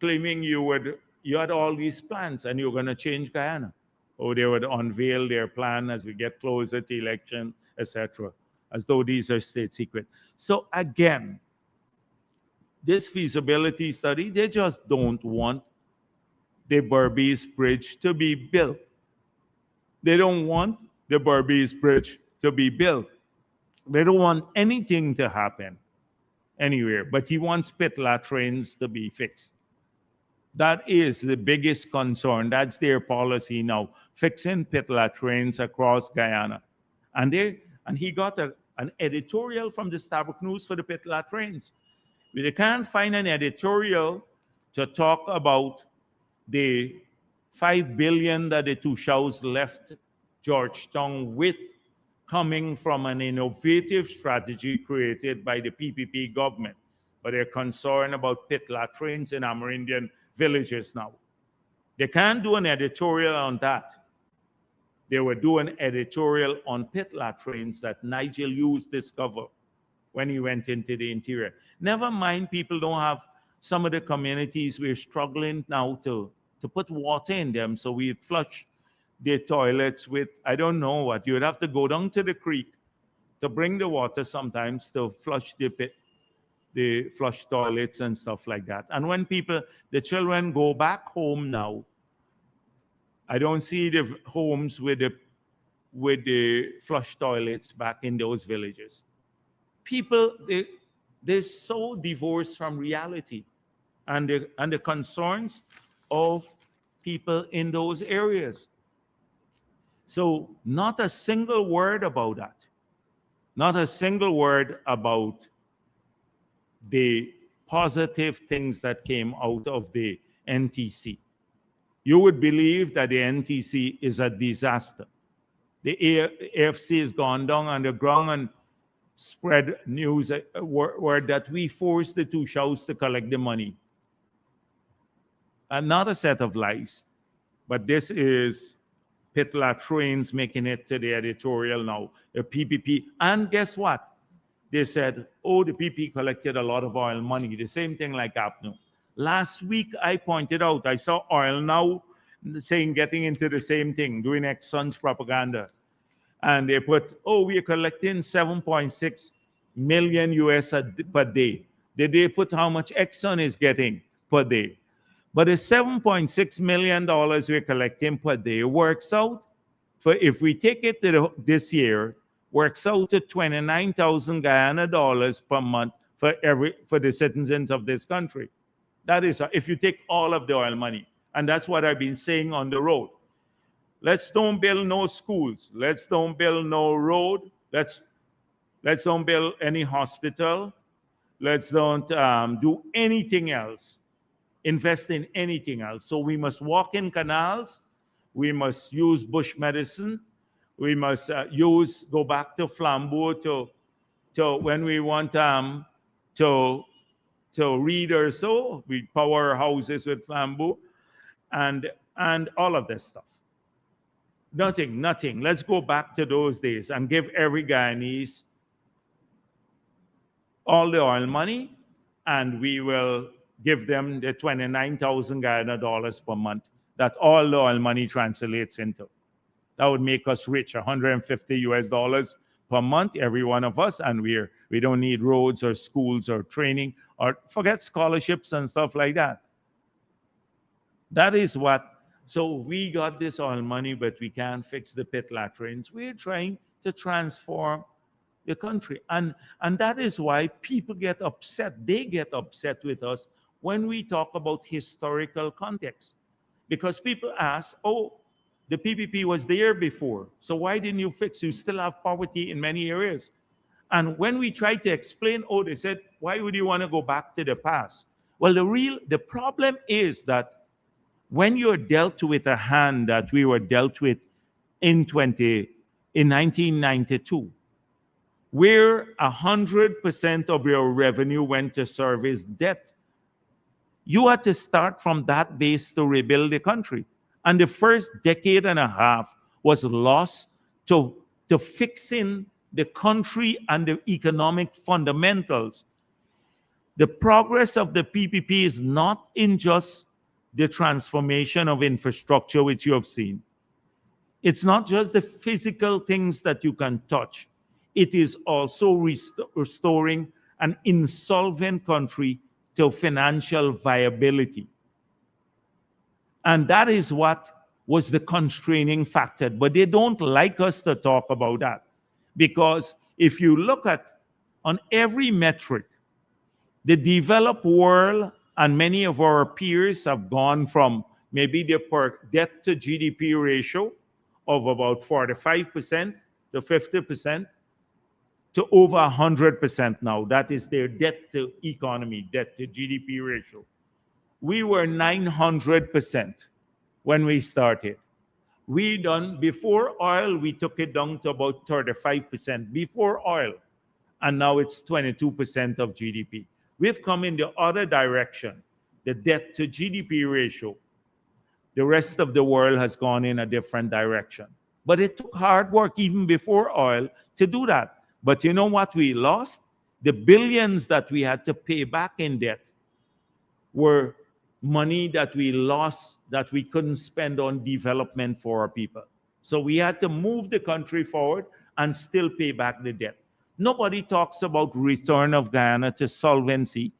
claiming you had all these plans and you were going to change Guyana. Or they would unveil their plan as we get closer to election, etc., as though these are state secret. So again, this feasibility study, they just don't want the Berbice Bridge to be built. They don't want the Berbice Bridge to be built. They don't want anything to happen anywhere, but he wants pit latrines to be fixed. That is the biggest concern. That's their policy now, fixing pit latrines across Guyana. And he got an editorial from the Starbuck News for the pit latrines. They can't find an editorial to talk about the $5 billion that the Tushaus left Georgetown with, coming from an innovative strategy created by the PPP government. But they're concerned about pit latrines in Amerindian villages now. They can't do an editorial on that. They were doing editorial on pit latrines that Nigel Hughes discovered when he went into the interior. Never mind, people don't have, some of the communities we're struggling now to to put water in them. So we flush their toilets with, I don't know what. You would have to go down to the creek to bring the water sometimes to flush the flush toilets and stuff like that. And when the children go back home now, I don't see the homes with the flush toilets back in those villages. People, they're so divorced from reality and the concerns of people in those areas. So not a single word about that. Not a single word about the positive things that came out of the NTC. You would believe that the NTC is a disaster. The AFC has gone down underground and spread news word that we forced the two shows to collect the money. Another set of lies. But this is Pit Latrines making it to the editorial now, the PPP. And guess what? They said, oh, the PPP collected a lot of oil money. The same thing like APNO. Last week, I pointed out, I saw Oil Now saying, getting into the same thing, doing Exxon's propaganda. And they put, oh, we are collecting 7.6 million US per day. Did they put how much Exxon is getting per day? But the $7.6 million we're collecting per day works out, for if we take it to this year, works out to 29,000 Guyana dollars per month for the citizens of this country. That is, if you take all of the oil money. And that's what I've been saying on the road. Let's don't build no schools. Let's don't build no road. Let's don't build any hospital. Let's don't do anything else. Invest in anything else. So we must walk in canals. We must use bush medicine. We must go back to flambeau to when we want to read or so. We power houses with flambeau and all of this stuff. Nothing. Let's go back to those days and give every Guyanese all the oil money, and we will give them the 29,000 Guyana dollars per month that all the oil money translates into. That would make us rich, 150 US dollars per month, every one of us, and we don't need roads or schools or training, or forget scholarships and stuff like that. That is what. So we got this oil money, but we can't fix the pit latrines. We're trying to transform the country. And that is why people get upset. They get upset with us when we talk about historical context. Because people ask, oh, the PPP was there before, so why didn't you fix? You still have poverty in many areas. And when we try to explain, oh, they said, why would you want to go back to the past? Well, the problem is that when you're dealt with a hand that we were dealt with in 1992, where 100% of your revenue went to service debt, you had to start from that base to rebuild the country. And the first decade and a half was lost to fixing the country and the economic fundamentals. The progress of the PPP is not in just the transformation of infrastructure, which you have seen. It's not just the physical things that you can touch. It is also restoring an insolvent country to financial viability. And that is what was the constraining factor. But they don't like us to talk about that. Because if you look at, on every metric, the developed world and many of our peers have gone from maybe the per debt to GDP ratio of about 45% to 50% to over 100% now. That is their debt to economy, debt to GDP ratio. We were 900% when we started. Before oil, we took it down to about 35% before oil, and now it's 22% of GDP. We've come in the other direction, the debt to GDP ratio. The rest of the world has gone in a different direction. But it took hard work even before oil to do that. But you know what we lost? The billions that we had to pay back in debt were money that we lost that we couldn't spend on development for our people. So we had to move the country forward and still pay back the debt. Nobody talks about return of Guyana to solvency.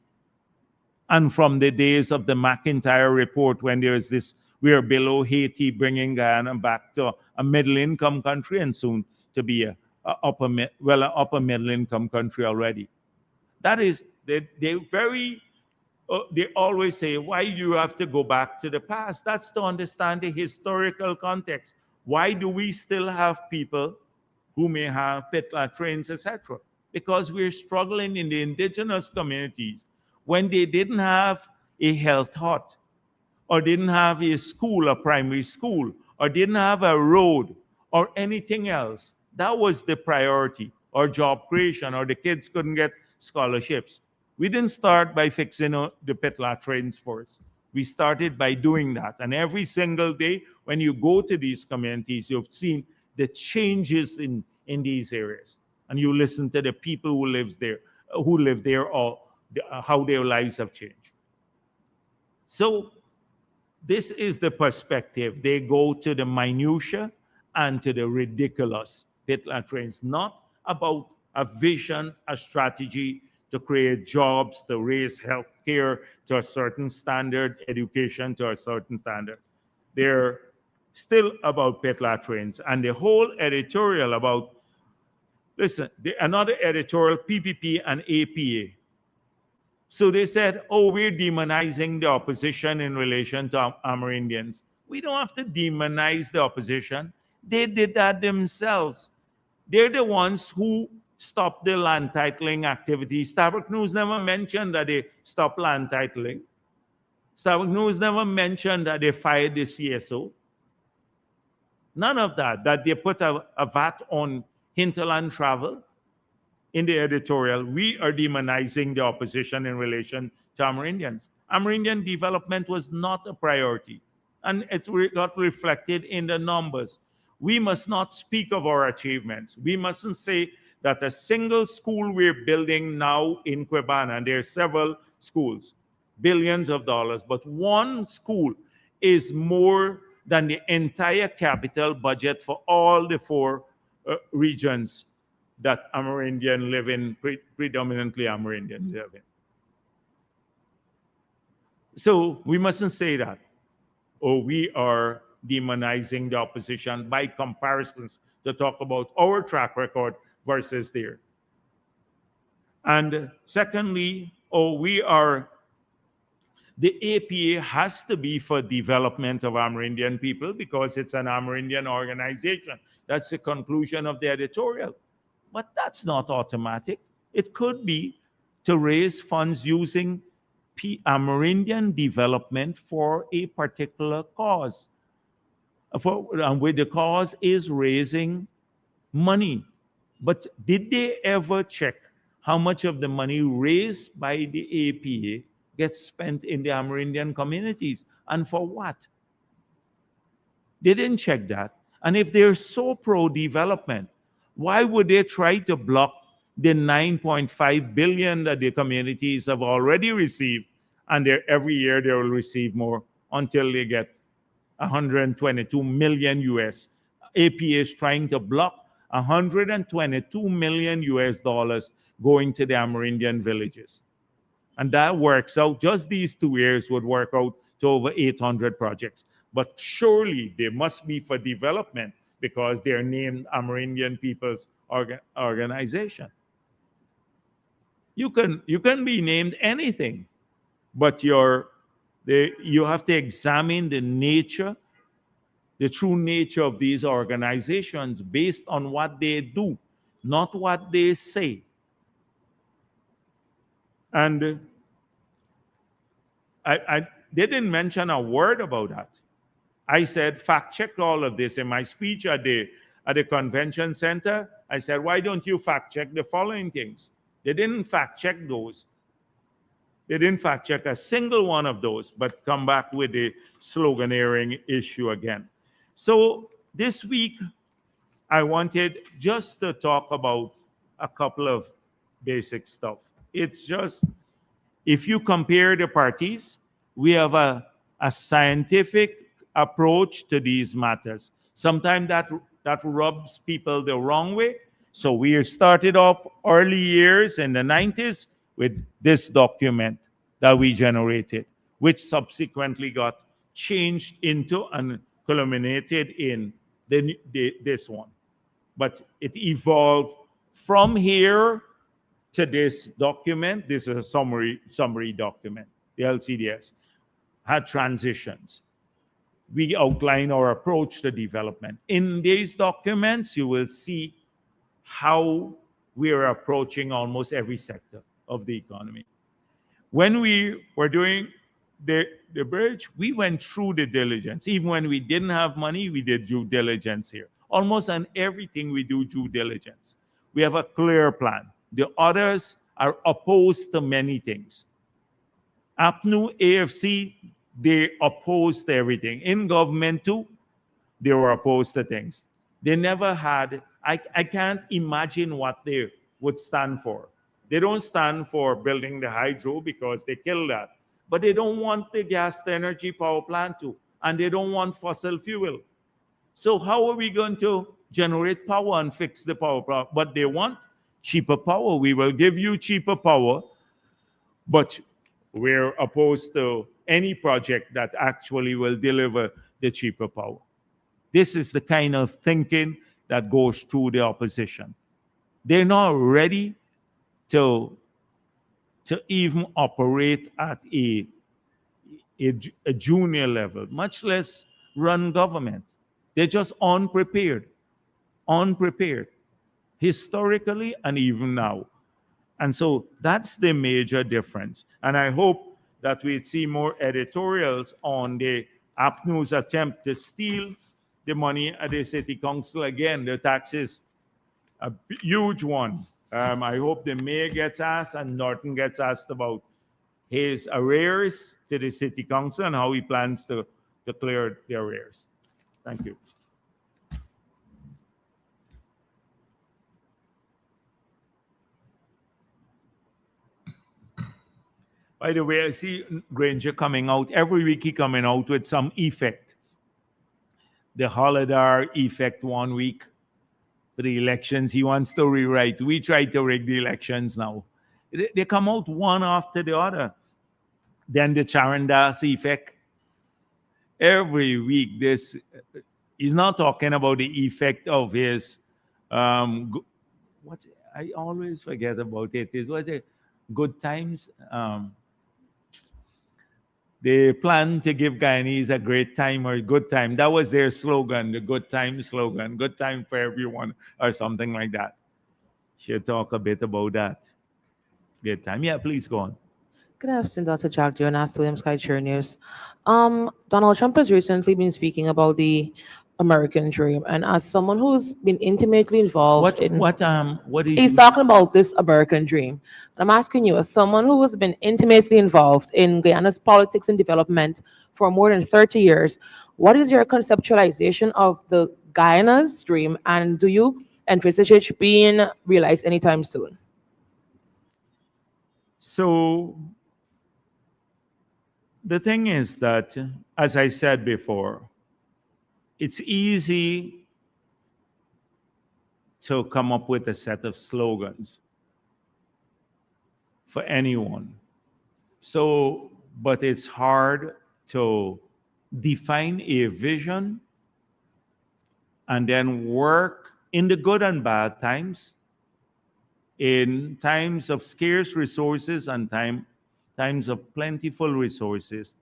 And from the days of the McIntyre report, when there is this, we are below Haiti, bringing Guyana back to a middle income country and soon to be a upper middle income country already. That is, they always say, why do you have to go back to the past? That's to understand the historical context. Why do we still have people who may have pit latrines, etc.? Because we're struggling in the indigenous communities when they didn't have a health hut, or didn't have a school, a primary school, or didn't have a road or anything else. That was the priority, or job creation, or the kids couldn't get scholarships. We didn't start by fixing the pit latrines first. We started by doing that. And every single day, when you go to these communities, you've seen the changes in these areas. And you listen to the people who live there, or how their lives have changed. So this is the perspective. They go to the minutia and to the ridiculous pit latrines, not about a vision, a strategy to create jobs, to raise health care to a certain standard, education to a certain standard. They're still about pit latrines. And the whole editorial about, listen, another editorial, PPP and APA. So they said, oh, we're demonizing the opposition in relation to Amerindians. We don't have to demonize the opposition. They did that themselves. They're the ones who stopped the land titling activity. Starbuck News never mentioned that they stopped land titling. Starbuck News never mentioned that they fired the CSO. None of that, that they put a VAT on hinterland travel. In the editorial, we are demonizing the opposition in relation to Amerindians. Amerindian development was not a priority, and it got reflected in the numbers. We must not speak of our achievements. We mustn't say that a single school we're building now in Quebana, and there are several schools, billions of dollars, but one school is more than the entire capital budget for all the four regions that Amerindian live in, predominantly Amerindian live in. So we mustn't say that, or we are demonizing the opposition by comparisons to talk about our track record versus theirs. And secondly, the APA has to be for development of Amerindian people because it's an Amerindian organization. That's the conclusion of the editorial. But that's not automatic. It could be to raise funds using Amerindian development for a particular cause. Where the cause is raising money. But did they ever check how much of the money raised by the APA gets spent in the Amerindian communities? And for what? They didn't check that. And if they're so pro-development, why would they try to block the 9.5 billion that the communities have already received? And every year they will receive more until they get 122 million US. APA is trying to block 122 million US dollars going to the Amerindian villages. And that works out, just these 2 years would work out to over 800 projects. But surely they must be for development because they're named Amerindian People's Organization. You can be named anything, but you have to examine the nature, the true nature of these organizations based on what they do, not what they say. And they didn't mention a word about that. I said, fact check all of this. In my speech at the convention center, I said, why don't you fact check the following things? They didn't fact check those. They didn't fact check a single one of those, but come back with the sloganeering issue again. So this week, I wanted just to talk about a couple of basic stuff. It's just, if you compare the parties, we have a scientific approach to these matters. Sometimes that rubs people the wrong way. So we started off early years in the 90s with this document that we generated, which subsequently got changed into and culminated in this one. But it evolved from here to this document. This is a summary document. The LCDS had transitions. We outline our approach to development. In these documents, you will see how we are approaching almost every sector of the economy. When we were doing the bridge, we went through the diligence. Even when we didn't have money, we did due diligence here. Almost on everything we do due diligence. We have a clear plan. The others are opposed to many things. APNU, AFC, they opposed to everything. In government too, they were opposed to things. They never had, I can't imagine what they would stand for. They don't stand for building the hydro because they kill that. But they don't want the gas to energy power plant too. And they don't want fossil fuel. So how are we going to generate power and fix the power problem? But they want cheaper power. We will give you cheaper power, but we're opposed to any project that actually will deliver the cheaper power. This is the kind of thinking that goes through the opposition. They're not ready to even operate at a junior level, much less run government. They're just unprepared, historically and even now. And so that's the major difference. And I hope that we'd see more editorials on the APNU's attempt to steal the money at the city council. Again, the tax is a huge one. I hope the mayor gets asked and Norton gets asked about his arrears to the city council and how he plans to clear the arrears. Thank you. By the way, I see Granger coming out. Every week he coming out with some effect. The holiday effect 1 week for the elections. He wants to rewrite. We try to rig the elections now. They come out one after the other. Then the Charandas effect. Every week, he's not talking about the effect of his, what I always forget about it, is what it, good times. They plan to give Guyanese a great time or a good time. That was their slogan, the good time slogan, good time for everyone or something like that. Should talk a bit about that. Good time. Yeah, please go on. Good afternoon, Dr. Jagdeo and Ask William Sky Chair News. Donald Trump has recently been speaking about the American dream, and as someone who's been intimately involved What is he's talking about this American dream. And I'm asking you, as someone who has been intimately involved in Guyana's politics and development for more than 30 years, what is your conceptualization of the Guyana's dream, and do you envisage it being realized anytime soon? So the thing is that, as I said before, it's easy to come up with a set of slogans for anyone. So, but it's hard to define a vision and then work in the good and bad times, in times of scarce resources and times of plentiful resources,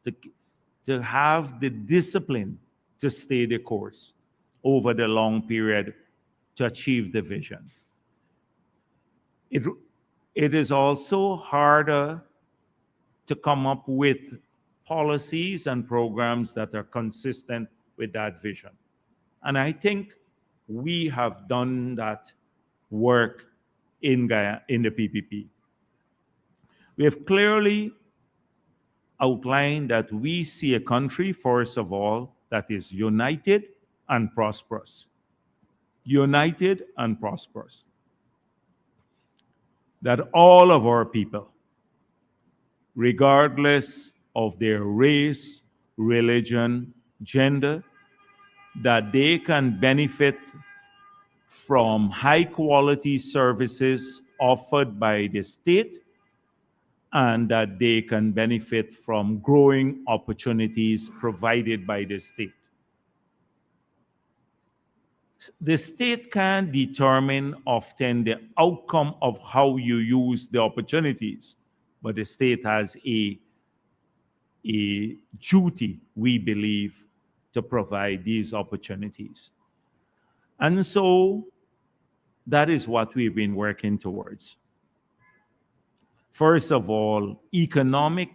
to have the discipline to stay the course over the long period to achieve the vision. It is also harder to come up with policies and programs that are consistent with that vision. And I think we have done that work in Guyana, in the PPP. We have clearly outlined that we see a country, first of all, that is united and prosperous. United and prosperous. That all of our people, regardless of their race, religion, gender, that they can benefit from high quality services offered by the state, and that they can benefit from growing opportunities provided by the state. The state can determine often the outcome of how you use the opportunities, but the state has a duty, we believe, to provide these opportunities. And so that is what we've been working towards. First of all, the economic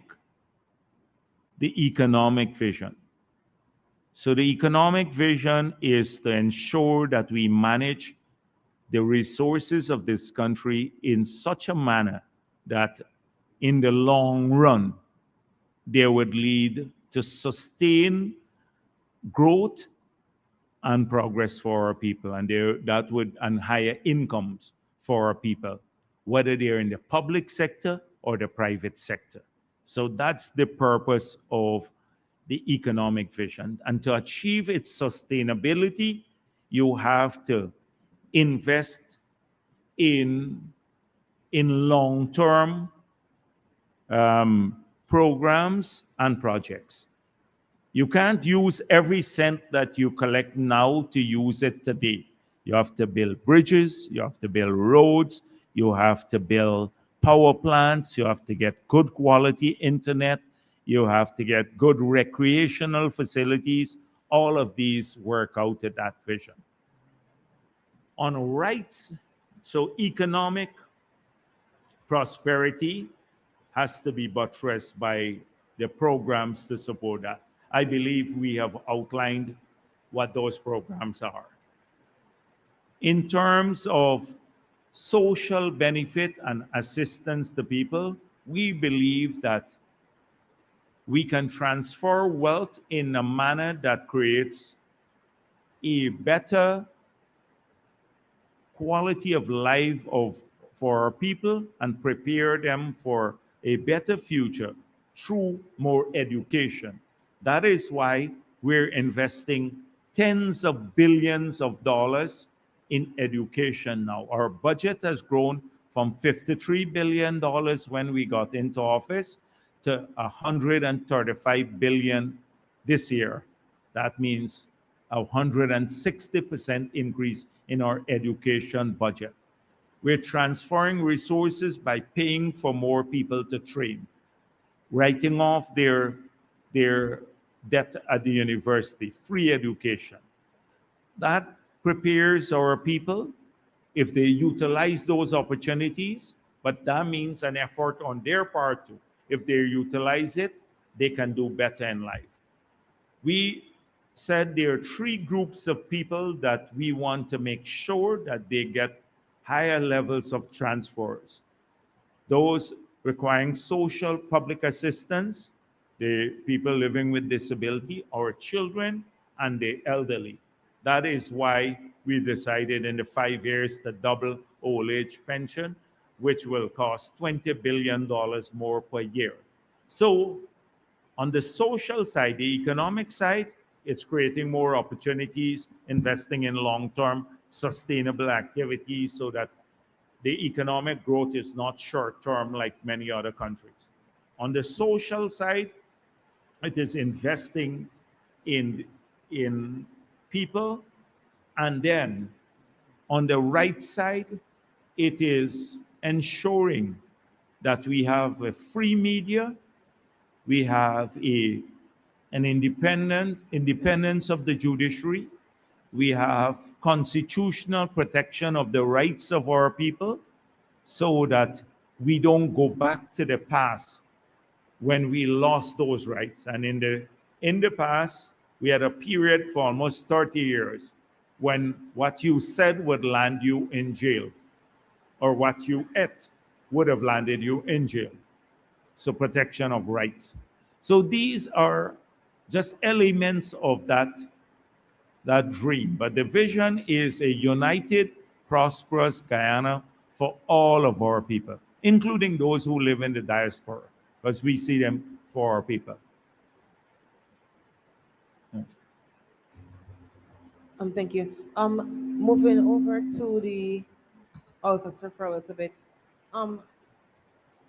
vision. So the economic vision is to ensure that we manage the resources of this country in such a manner that in the long run, they would lead to sustained growth and progress for our people, and higher incomes for our people, whether they're in the public sector or the private sector. So that's the purpose of the economic vision. And to achieve its sustainability, you have to invest in long-term programs and projects. You can't use every cent that you collect now to use it today. You have to build bridges, you have to build roads, you have to build power plants, you have to get good quality internet, you have to get good recreational facilities. All of these work out at that vision. On rights, so economic prosperity has to be buttressed by the programs to support that. I believe we have outlined what those programs are. In terms of social benefit and assistance to people, we believe that we can transfer wealth in a manner that creates a better quality of life for our people and prepare them for a better future through more education. That is why we're investing tens of billions of dollars in education now. Our budget has grown from $53 billion when we got into office to $135 billion this year. That means a 160% increase in our education budget. We're transferring resources by paying for more people to train, writing off their debt at the university, free education. That prepares our people if they utilize those opportunities, but that means an effort on their part too. If they utilize it, they can do better in life. We said there are three groups of people that we want to make sure that they get higher levels of transfers. Those requiring social public assistance, the people living with disability, our children, and the elderly. That is why we decided in the 5 years to double old age pension, which will cost $20 billion more per year. So on the social side, the economic side, it's creating more opportunities, investing in long-term sustainable activities so that the economic growth is not short-term like many other countries. On the social side, it is investing in people. And then on the right side, it is ensuring that we have a free media, we have an independence of the judiciary, we have constitutional protection of the rights of our people so that we don't go back to the past when we lost those rights. And in the past, we had a period for almost 30 years when what you said would land you in jail, or what you ate would have landed you in jail. So protection of rights. So these are just elements of that dream. But the vision is a united, prosperous Guyana for all of our people, including those who live in the diaspora, because we see them for our people. Yes. Thank you. Moving over to the also for a little bit. Um,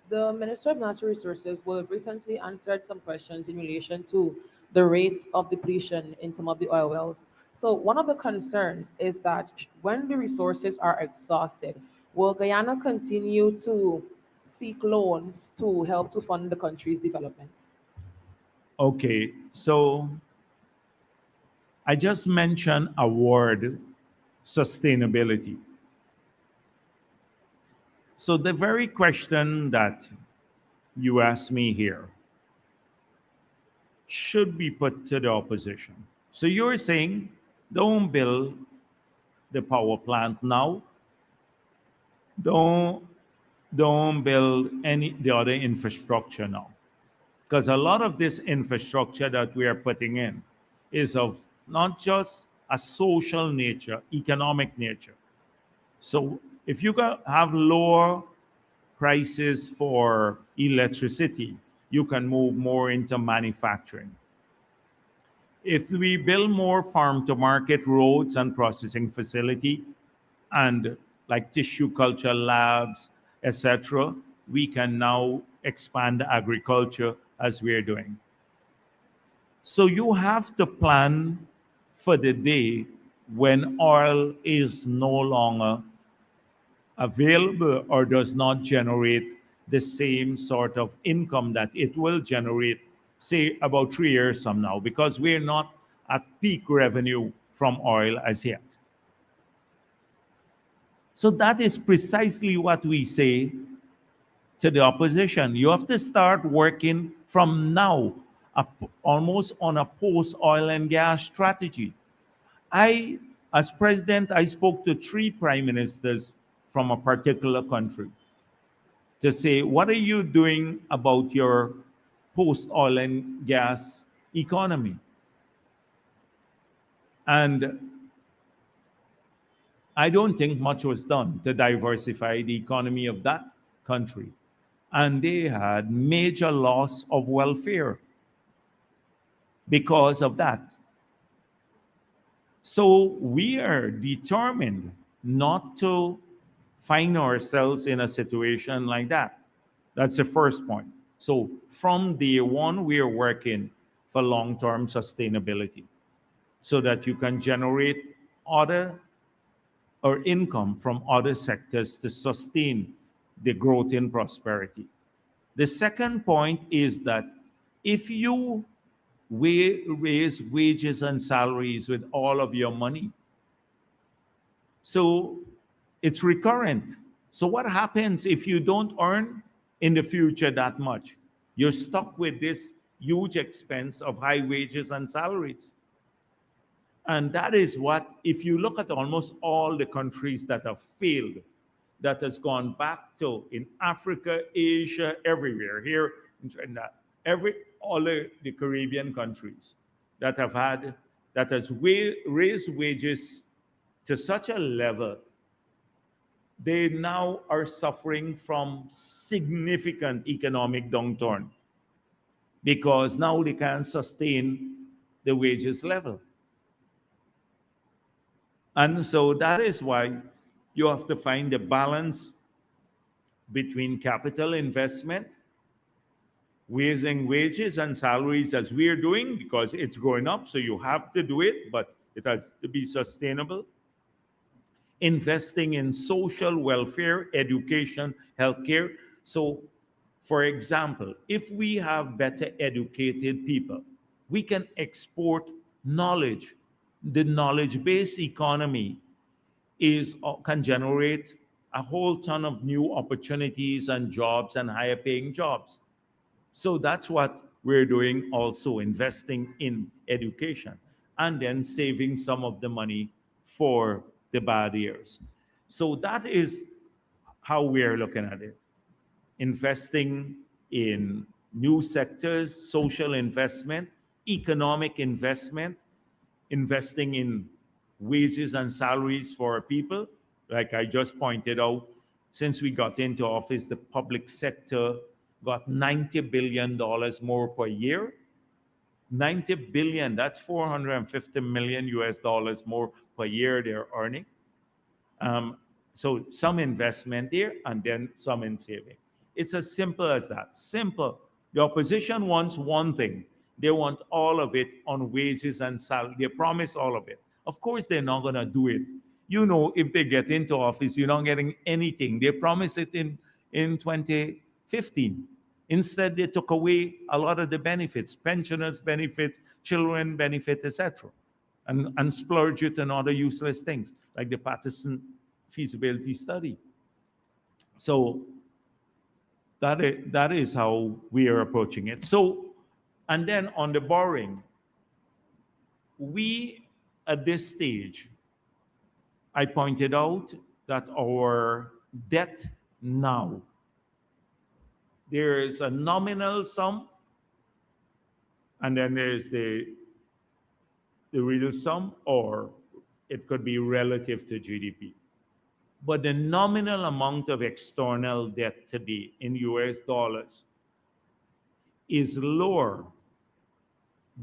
the Minister of Natural Resources will have recently answered some questions in relation to the rate of depletion in some of the oil wells. So one of the concerns is that when the resources are exhausted, will Guyana continue to seek loans to help to fund the country's development? Okay, so I just mentioned a word, sustainability. So the very question that you asked me here should be put to the opposition. So you're saying don't build the power plant now, don't don't build any the other infrastructure now. Because a lot of this infrastructure that we are putting in is of not just a social nature, economic nature. So if you have lower prices for electricity, you can move more into manufacturing. If we build more farm to market roads and processing facility and like tissue culture labs, etc., we can now expand agriculture as we are doing. So you have to plan for the day when oil is no longer available or does not generate the same sort of income that it will generate, say, about 3 years from now, because we're not at peak revenue from oil as yet. So that is precisely what we say to the opposition. You have to start working from now, almost on a post oil and gas strategy. As president, I spoke to 3 prime ministers from a particular country to say, what are you doing about your post oil and gas economy? And I don't think much was done to diversify the economy of that country. And they had major loss of welfare because of that. So we are determined not to find ourselves in a situation like that. That's the first point. So from day one, we are working for long-term sustainability so that you can generate other or income from other sectors to sustain the growth in prosperity. The second point is that if you raise wages and salaries with all of your money, so it's recurrent. So what happens if you don't earn in the future that much? You're stuck with this huge expense of high wages and salaries. And that is what, if you look at almost all the countries that have failed, that has gone back to in Africa, Asia, everywhere, here in Trinidad, all the Caribbean countries that have had, that has raised wages to such a level, they now are suffering from significant economic downturn because now they can't sustain the wages level. And so that is why you have to find a balance between capital investment, raising wages and salaries as we're doing, because it's going up, so you have to do it, but it has to be sustainable. Investing in social welfare, education, healthcare. So, for example, if we have better educated people, we can export knowledge. The knowledge-based economy can generate a whole ton of new opportunities and jobs and higher paying jobs. So that's what we're doing, also investing in education and then saving some of the money for the bad years. So that is how we're looking at it. Investing in new sectors, social investment, economic investment, investing in wages and salaries for people. Like I just pointed out, since we got into office, the public sector got $90 billion more per year. 90 billion, that's 450 million US dollars more per year they're earning. So some investment there and then some in saving. It's as simple as that. Simple. The opposition wants one thing. They want all of it on wages and salary. They promise all of it. Of course, they're not going to do it. You know, if they get into office, you're not getting anything. They promised it in 2015. Instead, they took away a lot of the benefits, pensioners' benefits, children benefits, etc., and splurge it on other useless things like the Patterson feasibility study. So that is how we are approaching it. So, and then on the borrowing, we at this stage, I pointed out that our debt now, there is a nominal sum, and then there's the real sum, or it could be relative to GDP. But the nominal amount of external debt today in US dollars is lower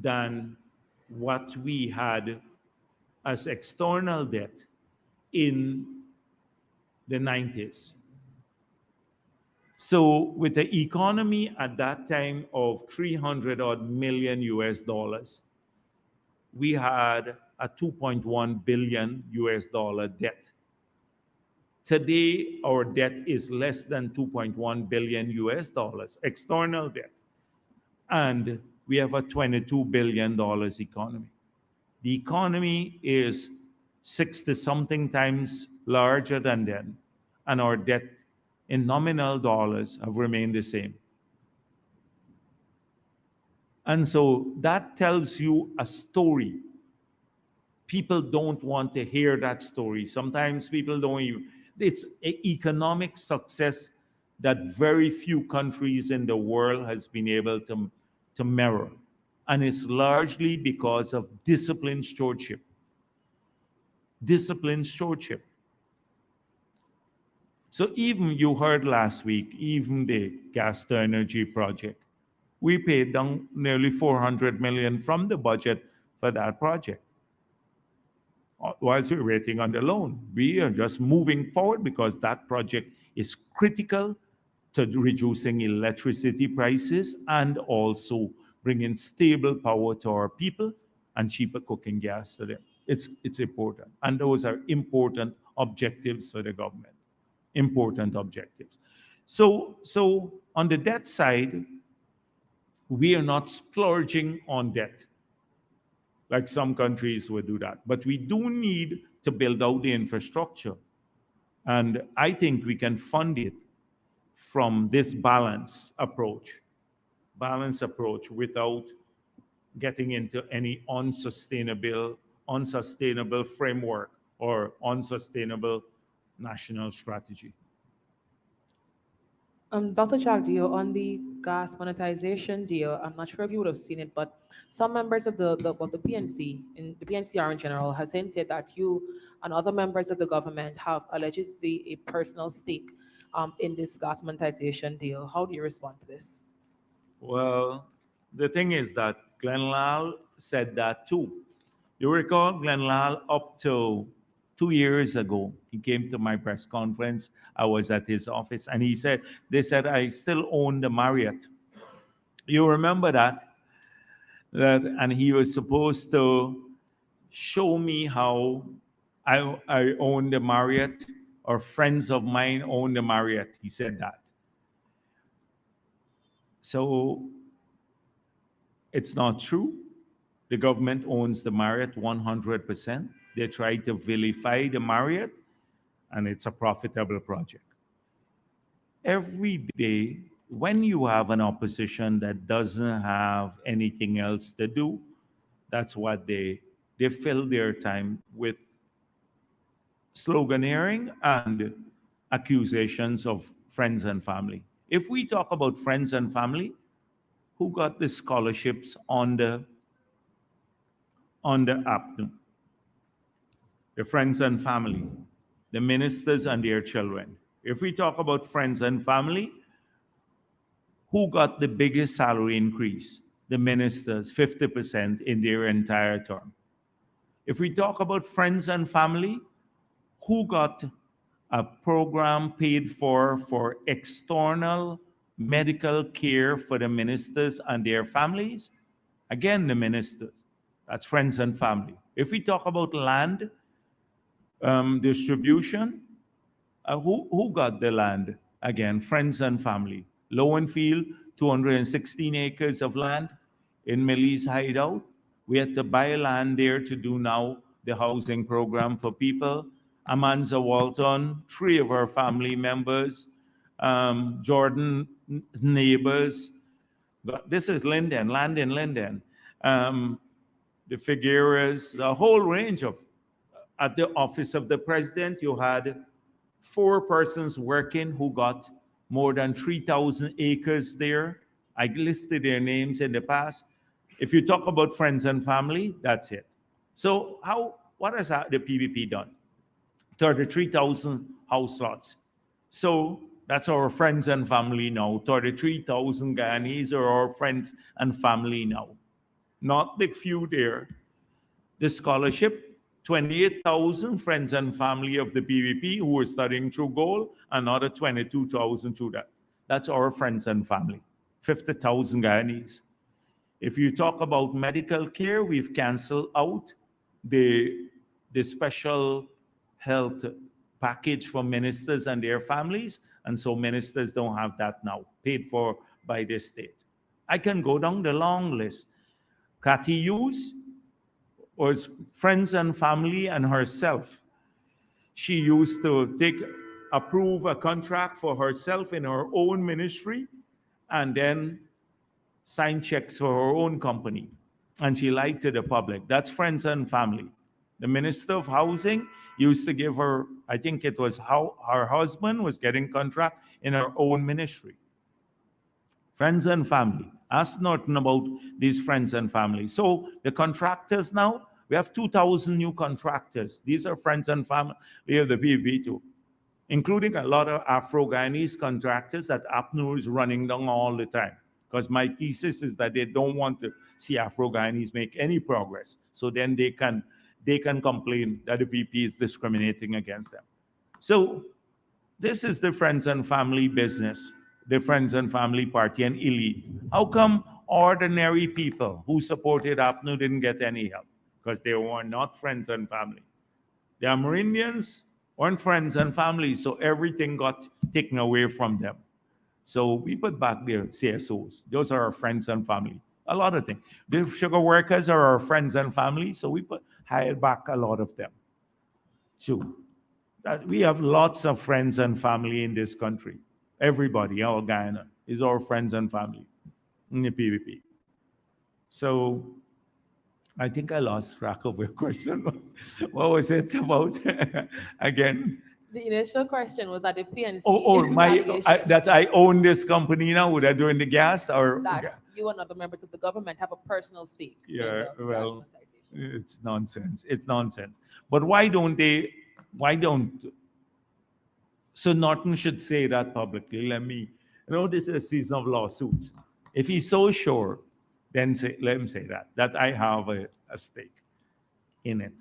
than what we had as external debt in the 90s. So with the economy at that time of 300 odd million US dollars, we had a 2.1 billion US dollar debt. Today, our debt is less than 2.1 billion US dollars, external debt. And we have a $22 billion economy. The economy is 60-something times larger than then, and our debt in nominal dollars have remained the same. And so that tells you a story. People don't want to hear that story. Sometimes people don't even, it's an economic success that very few countries in the world has been able to mirror. And it's largely because of disciplined stewardship. Disciplined stewardship. So even you heard last week, even the gas to energy project, we paid down nearly 400 million from the budget for that project. Whilst we're waiting on the loan, we are just moving forward because that project is critical to reducing electricity prices and also bringing stable power to our people and cheaper cooking gas to them. It's important. And those are important objectives for the government. Important objectives. So on the debt side, we are not splurging on debt like some countries would do that. But we do need to build out the infrastructure. And I think we can fund it from this balanced approach without getting into any unsustainable framework or unsustainable national strategy. Dr. Jagdeo, on the gas monetization deal, I'm not sure if you would have seen it, but some members of the PNC, in the PNCR in general, has hinted that you and other members of the government have allegedly a personal stake in this gas monetization deal. How do you respond to this? Well, the thing is that Glenn Lal said that too. You recall Glenn Lal up to 2 years ago, he came to my press conference. I was at his office and they said, I still own the Marriott. You remember that? And he was supposed to show me how I own the Marriott, or friends of mine own the Marriott. He said that. So it's not true. The government owns the Marriott 100%. They try to vilify the Marriott, and it's a profitable project. Every day, when you have an opposition that doesn't have anything else to do, that's what they fill their time with sloganeering and accusations of friends and family. If we talk about friends and family, who got the scholarships on the app? The friends and family, the ministers and their children. If we talk about friends and family, Who got the biggest salary increase? The ministers, 50% in their entire term. If we talk about friends and family, who got a program paid for external medical care for the ministers and their families? Again, the ministers. That's friends and family. If we talk about land distribution, who got the land? Again, friends and family. Lowenfield, 216 acres of land in Millie's hideout. We had to buy land there to do now the housing program for people. Amanza Walton, 3 of our family members, Jordan neighbors. This is Linden, land in Linden. The Figueras, the whole range of, at the office of the president, you had 4 persons working who got more than 3,000 acres there. I listed their names in the past. If you talk about friends and family, that's it. So what has the PVP done? 33,000 house lots. So that's our friends and family now. 33,000 Guyanese are our friends and family now. Not the few there. The scholarship, 28,000 friends and family of the PVP who are studying through Gold, another 22,000 through that. That's our friends and family, 50,000 Guyanese. If you talk about medical care, we've canceled out the special health package for ministers and their families, and so ministers don't have that now, paid for by the state. I can go down the long list. Cathy Hughes was friends and family and herself. She used to approve a contract for herself in her own ministry and then sign checks for her own company. And she lied to the public. That's friends and family. The Minister of Housing used to give her, I think it was how her husband was getting contract in her own ministry. Friends and family. Ask nothing about these friends and family. So the contractors now, we have 2,000 new contractors. These are friends and family. We have the PVP too, including a lot of Afro-Guyanese contractors that APNU is running down all the time. Because my thesis is that they don't want to see Afro-Guyanese make any progress. So then they can complain that the PP is discriminating against them. So this is the friends and family business, the friends and family party and elite. How come ordinary people who supported APNU didn't get any help? Because they were not friends and family. The Amerindians weren't friends and family, so everything got taken away from them. So we put back their CSOs. Those are our friends and family. A lot of things. The sugar workers are our friends and family, so we hired back a lot of them. So we have lots of friends and family in this country. Everybody, our Guyana, is our friends and family in the PVP. So I think I lost track of your question. What was it about again? The initial question was that the PNC that I own this company now. Would I doing the gas or that you and other members of the government have a personal stake? Yeah, well, it's nonsense. It's nonsense. But why don't? So Norton should say that publicly. This is a season of lawsuits. If he's so sure, then let him say that I have a stake in it.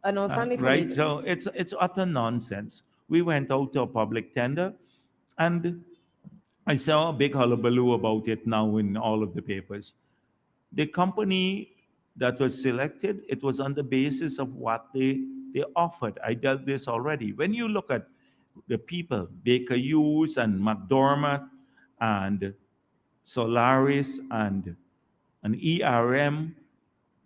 Right? So it's utter nonsense. We went out to a public tender, and I saw a big hullabaloo about it now in all of the papers. The company that was selected, it was on the basis of what they offered. I dealt this already. When you look at the people, Baker Hughes and McDormand and Solaris and ERM,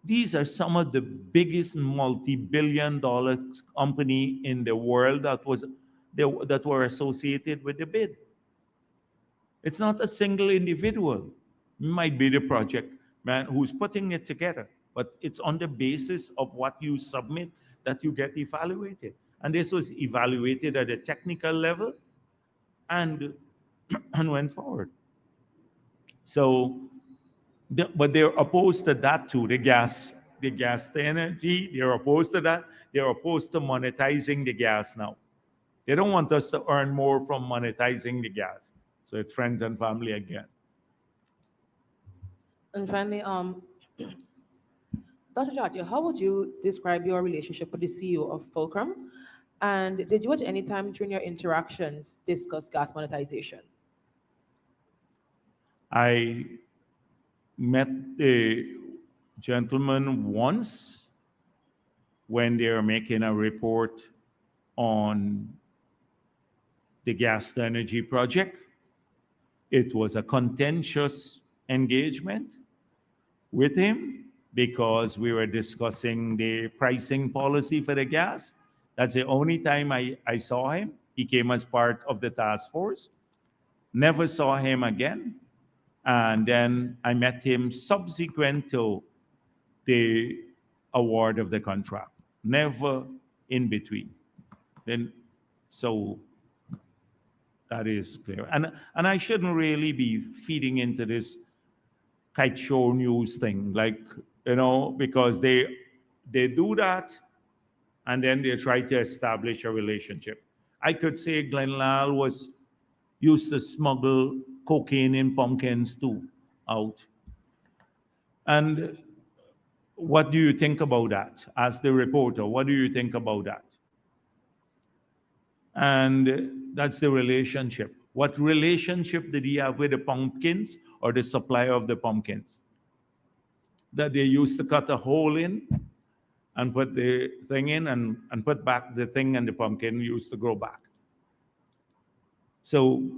these are some of the biggest multi-billion-dollar company in the world that were associated with the bid. It's not a single individual. It might be the project man who's putting it together, but it's on the basis of what you submit that you get evaluated. And this was evaluated at a technical level and went forward. So, but they're opposed to that too, the gas, the energy, they're opposed to that. They're opposed to monetizing the gas now. They don't want us to earn more from monetizing the gas. So it's friends and family again. And finally, Dr. Jagdeo, how would you describe your relationship with the CEO of Fulcrum? And did you at any time during your interactions discuss gas monetization? I met the gentleman once when they were making a report on the gas to energy project. It was a contentious engagement with him because we were discussing the pricing policy for the gas. That's the only time I saw him. He came as part of the task force. Never saw him again. And then I met him subsequent to the award of the contract. Never in between. Then, so that is clear. And I shouldn't really be feeding into this kite show news thing, like, because they do that and then they try to establish a relationship. I could say Glenn Lal was used to smuggle cocaine in pumpkins too out. And what do you think about that? As the reporter, what do you think about that? And that's the relationship. What relationship did he have with the pumpkins or the supplier of the pumpkins? That they used to cut a hole in and put the thing in and put back the thing, and the pumpkin used to grow back. So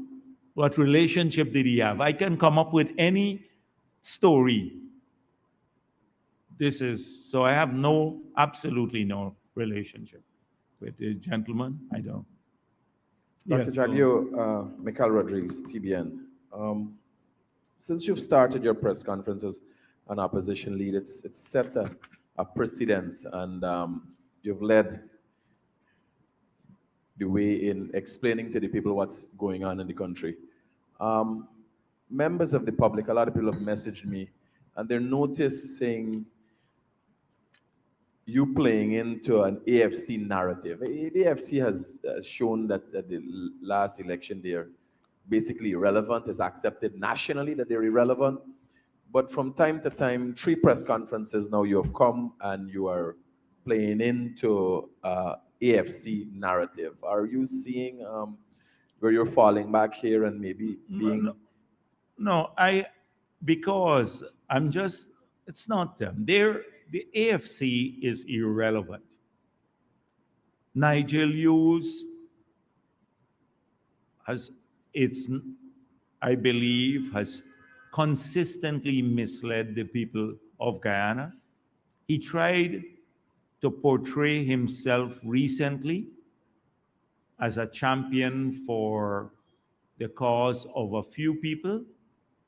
what relationship did he have? I can come up with any story. So I have absolutely no relationship with the gentleman. I don't. Dr. Yes, Jagdeo, Mikhail Rodriguez, TBN. Since you've started your press conference as an opposition lead, it's set a precedence, and you've led the way in explaining to the people what's going on in the country. Members of the public, a lot of people have messaged me, and they're noticing you playing into an AFC narrative. The AFC has shown that at the last election they're basically irrelevant, is accepted nationally that they're irrelevant. But from time to time, 3 press conferences now you have come and you are playing into AFC narrative. Are you seeing where you're falling back here and maybe being... No, because it's not them. The AFC is irrelevant. Nigel Hughes I believe, has consistently misled the people of Guyana. He tried to portray himself recently as a champion for the cause of a few people,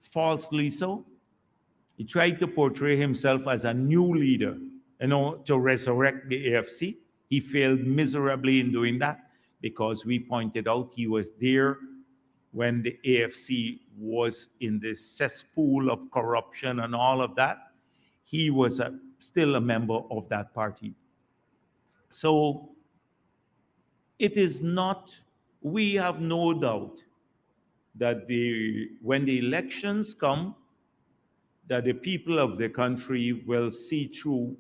falsely so. He tried to portray himself as a new leader, to resurrect the AFC. He failed miserably in doing that because we pointed out he was there when the AFC was in the cesspool of corruption and all of that. He was still a member of that party. So it is not, we have no doubt that when the elections come, that the people of the country will see through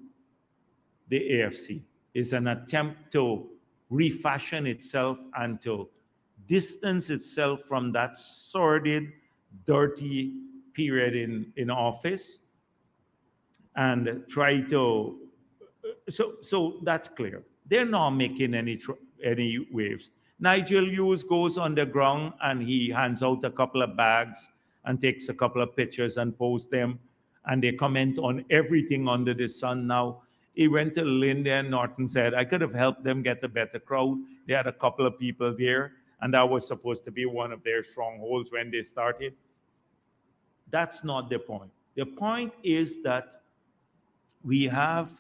the AFC. It's an attempt to refashion itself and to distance itself from that sordid, dirty period in office and try to, so that's clear. They're not making any waves. Nigel Hughes goes underground and he hands out a couple of bags and takes a couple of pictures and posts them, and they comment on everything under the sun now. He went to Linda and Norton, said, I could have helped them get a better crowd. They had a couple of people there, and that was supposed to be one of their strongholds when they started. That's not the point. The point is that we have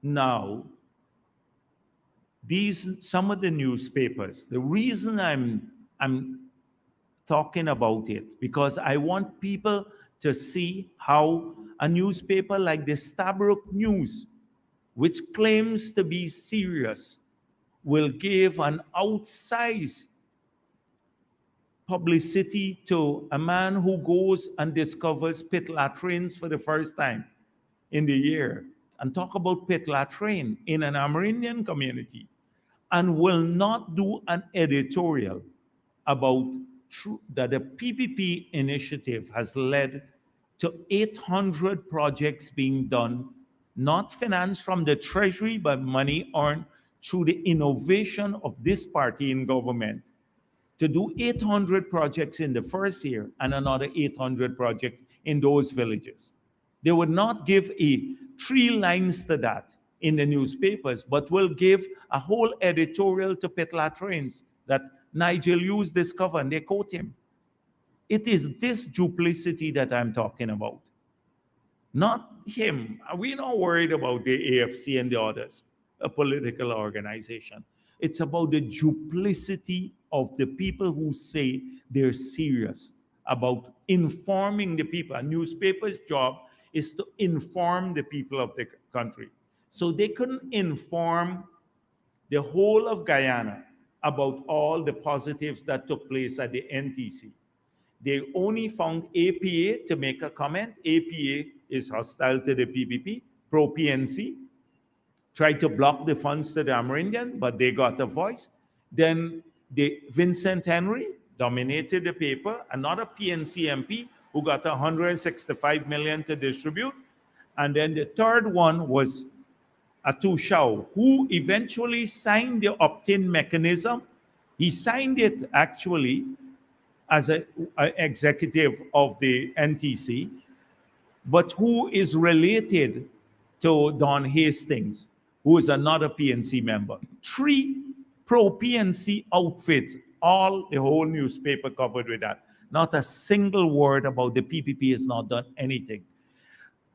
now some of the newspapers. The reason I'm talking about it, because I want people to see how a newspaper like the Stabroek News, which claims to be serious, will give an outsized publicity to a man who goes and discovers pit latrines for the first time in the year and talk about pit latrine in an Amerindian community and will not do an editorial about that the PPP initiative has led to 800 projects being done, not financed from the treasury, but money earned through the innovation of this party in government to do 800 projects in the first year and another 800 projects in those villages. They would not give a 3 lines to that in the newspapers, but will give a whole editorial to pit latrines that Nigel Hughes discovered, and they quote him. It is this duplicity that I'm talking about, not him. We're not worried about the AFC and the others, a political organization. It's about the duplicity of the people who say they're serious about informing the people. A newspaper's job is to inform the people of the country. So they couldn't inform the whole of Guyana about all the positives that took place at the NTC. They only found APA to make a comment. APA is hostile to the PPP, pro PNC, tried to block the funds to the Amerindian, but they got a voice. Then Vincent Henry dominated the paper, another PNC MP who got 165 million to distribute. And then the third one was Atu Shao, who eventually signed the opt-in mechanism. He signed it actually as an executive of the NTC, but who is related to Don Hastings, who is another PNC member. 3 pro-PNC outfits, the whole newspaper covered with that. Not a single word about the PPP has not done anything.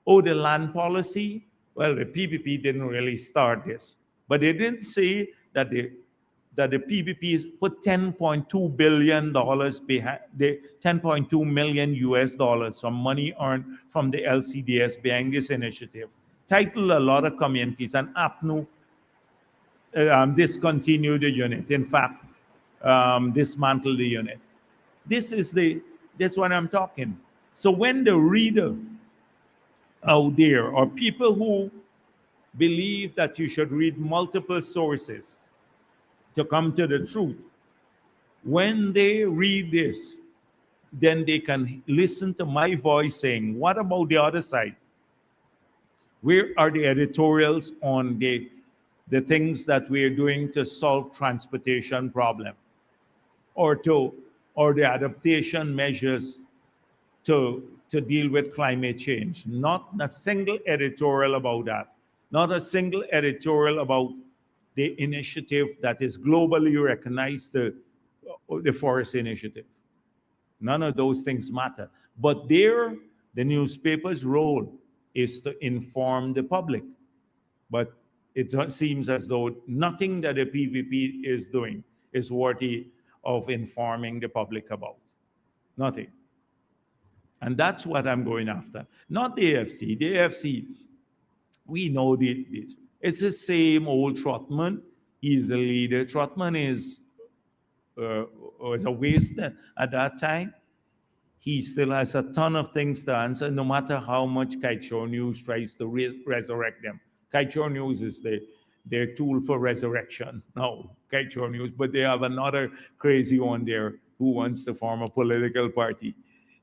Oh, the land policy, well, the PPP didn't really start this, but they didn't say that the PPP put $10.2 billion behind the 10.2 million US dollars, some money earned from the LCDS behind this initiative. Titled a lot of communities, and APNU discontinued the unit. In fact, dismantled the unit. That's what I'm talking. So when the reader out there, or people who believe that you should read multiple sources to come to the truth, when they read this, then they can listen to my voice saying, what about the other side? Where are the editorials on the things that we're doing to solve transportation problem, or the adaptation measures to deal with climate change? Not a single editorial about that. Not a single editorial about the initiative that is globally recognized, the Forest Initiative. None of those things matter. But the newspaper's role is to inform the public. But it seems as though nothing that the PPP is doing is worthy of informing the public about. Nothing. And that's what I'm going after. Not the AFC. The AFC, we know this. It's the same old Trotman. He's the leader. Trotman was a waste at that time. He still has a ton of things to answer, no matter how much Kaichor News tries to resurrect them. Kaichor News is their tool for resurrection. No, Kaichor News, but they have another crazy one there who wants to form a political party.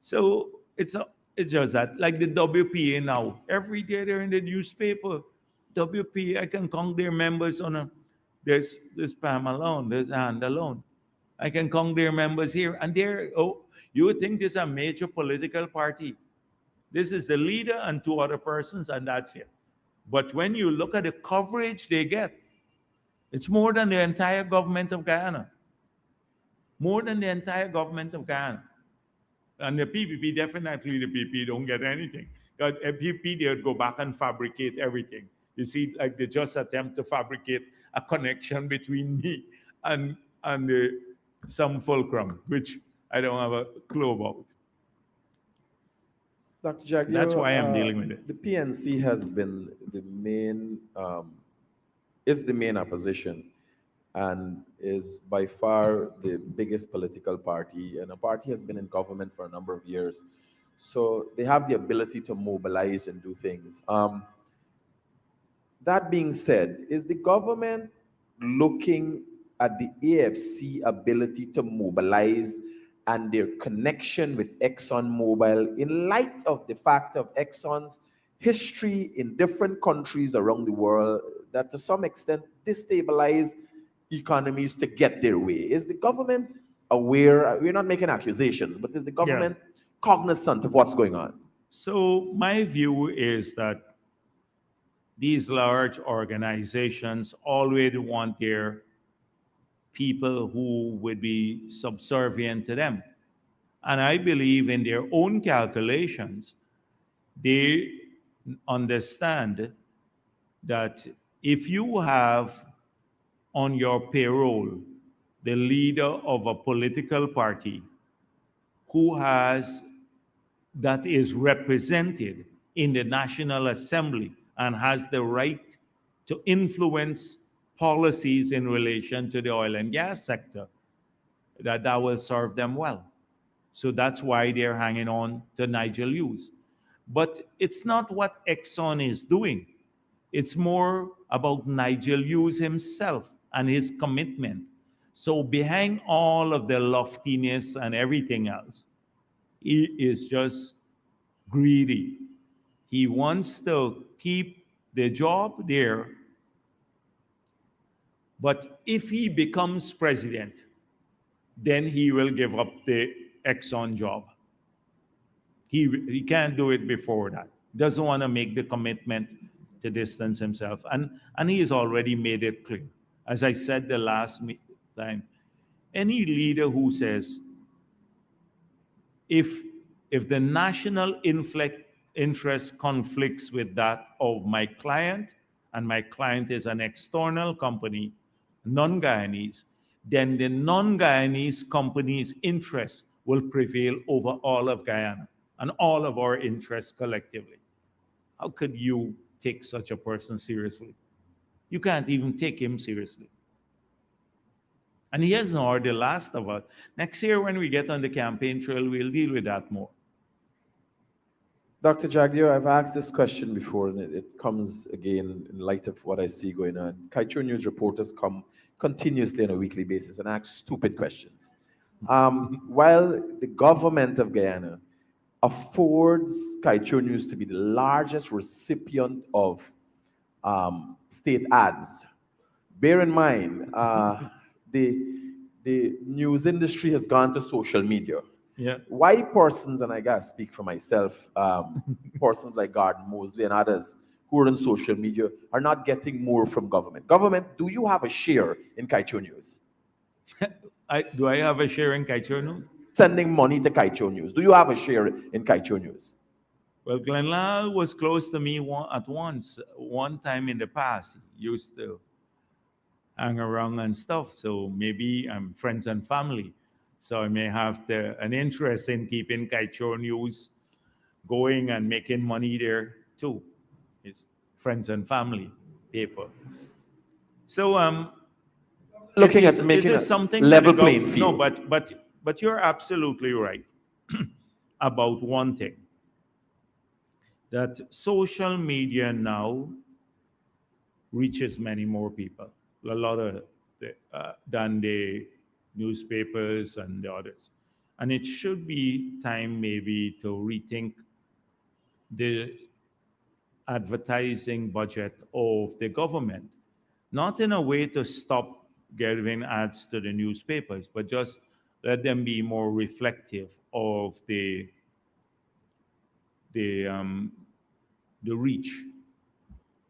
So it's just that, like the WPA now, every day they're in the newspaper. WPA, I can count their members on there's Pam alone, there's Ann alone. I can count their members here, and you would think this is a major political party. This is the leader and 2 other persons, and that's it. But when you look at the coverage they get, it's more than the entire government of Guyana. More than the entire government of Guyana. And the PPP, definitely the PPP don't get anything. Because a PPP, they would go back and fabricate everything. You see, like they just attempt to fabricate a connection between me and some fulcrum, which I don't have a clue about. Dr. Jagdeo, That's why I'm dealing with it. The PNC has been is the main opposition. and is by far the biggest political party, and a party has been in government for a number of years. So they have the ability to mobilize and do things. That being said, is the government looking at the AFC ability to mobilize and their connection with ExxonMobil in light of the fact of Exxon's history in different countries around the world that to some extent destabilize economies to get their way? Is the government aware? We're not making accusations, but is the Yeah. government cognizant of what's going on? So my view is that these large organizations always want their people who would be subservient to them. And I believe in their own calculations, they understand that if you have on your payroll the leader of a political party who has that is represented in the National Assembly and has the right to influence policies in relation to the oil and gas sector, that will serve them well. So that's why they're hanging on to Nigel Hughes. But it's not what Exxon is doing. It's more about Nigel Hughes himself and his commitment. So behind all of the loftiness and everything else, he is just greedy. He wants to keep the job there, but if he becomes president, then he will give up the Exxon job. He can't do it before that. Doesn't want to make the commitment to distance himself, and he has already made it clear. As I said the last time, any leader who says if if the national interest conflicts with that of my client, and my client is an external company, non-Guyanese, then the non-Guyanese company's interest will prevail over all of Guyana and all of our interests collectively. How could you take such a person seriously? You can't even take him seriously. And he has nor the last of us. Next year, when we get on the campaign trail, we'll deal with that more. Dr. Jagdeo, I've asked this question before, and it comes again in light of what I see going on. Kaicho News reporters come continuously on a weekly basis and ask stupid questions. While the government of Guyana affords Kaicho News to be the largest recipient of state ads, bear in mind the news industry has gone to social media. Yeah. Why persons, and I gotta speak for myself, persons like Gordon Mosley and others who are on social media are not getting more from government. Government, do you have a share in Kaicho News? Do I have a share in Kaichonu? Sending money to Kaicho News. Do you have a share in Kaicho News? Well, Glenlal was close to me one time in the past. He used to hang around and stuff. So maybe I'm friends and family. So I may have an interest in keeping Kaichor News going and making money there too. It's friends and family paper. So Looking at making it is a something that level playing no, field. but you're absolutely right about one thing, that social media now reaches many more people, a lot of than the newspapers and the others. And it should be time maybe to rethink the advertising budget of the government, not in a way to stop giving ads to the newspapers, but just let them be more reflective of the um, the reach.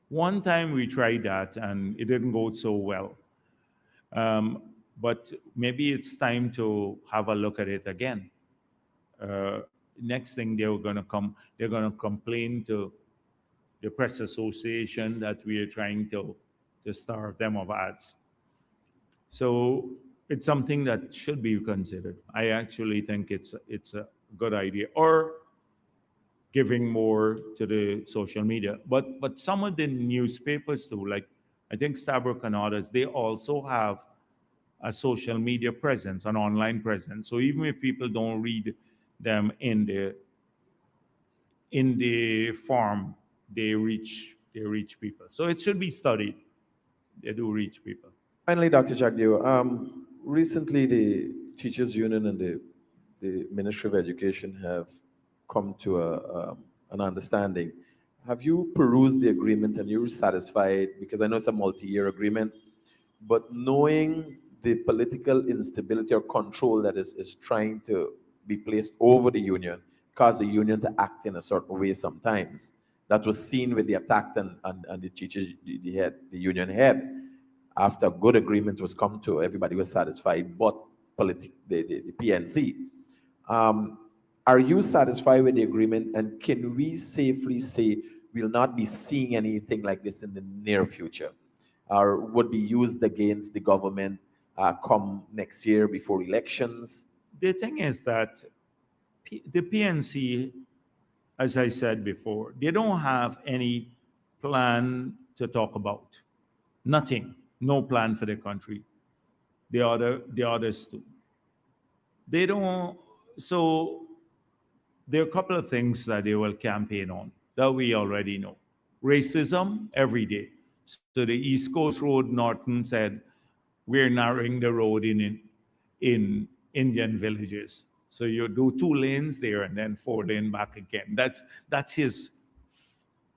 One time we tried that and it didn't go so well. Um, but maybe it's time to have a look at it again. Uh, Next thing they're going to complain to the press association that we are trying to starve them of ads. So it's something that should be considered. I actually think it's a good idea. Or giving more to the social media. But some of the newspapers too, like I think Stabrook and others, they also have a social media presence, an online presence. So even if people don't read them in the form, they reach people. So it should be studied. They do reach people. Finally, Dr. Jagdeo, recently the Teachers Union and the Ministry of Education have come to an understanding. Have you perused the agreement and you're satisfied? Because I know it's a multi-year agreement, but knowing the political instability or control that is trying to be placed over the union, cause the union to act in a certain way sometimes. That was seen with the attack and the teachers, the union head. After a good agreement was come to, everybody was satisfied, but the PNC. Um, are you satisfied with the agreement, and can we safely say we'll not be seeing anything like this in the near future, or would be used against the government come next year before elections? The thing is that the PNC, as I said before, they don't have any plan to talk about. Nothing. No plan for the country. The others do. They don't. So there are a couple of things that they will campaign on that we already know. Racism every day. So the East Coast Road, Norton said, we're narrowing the road in Indian villages. So you do 2 lanes there and then 4 lane back again. That's his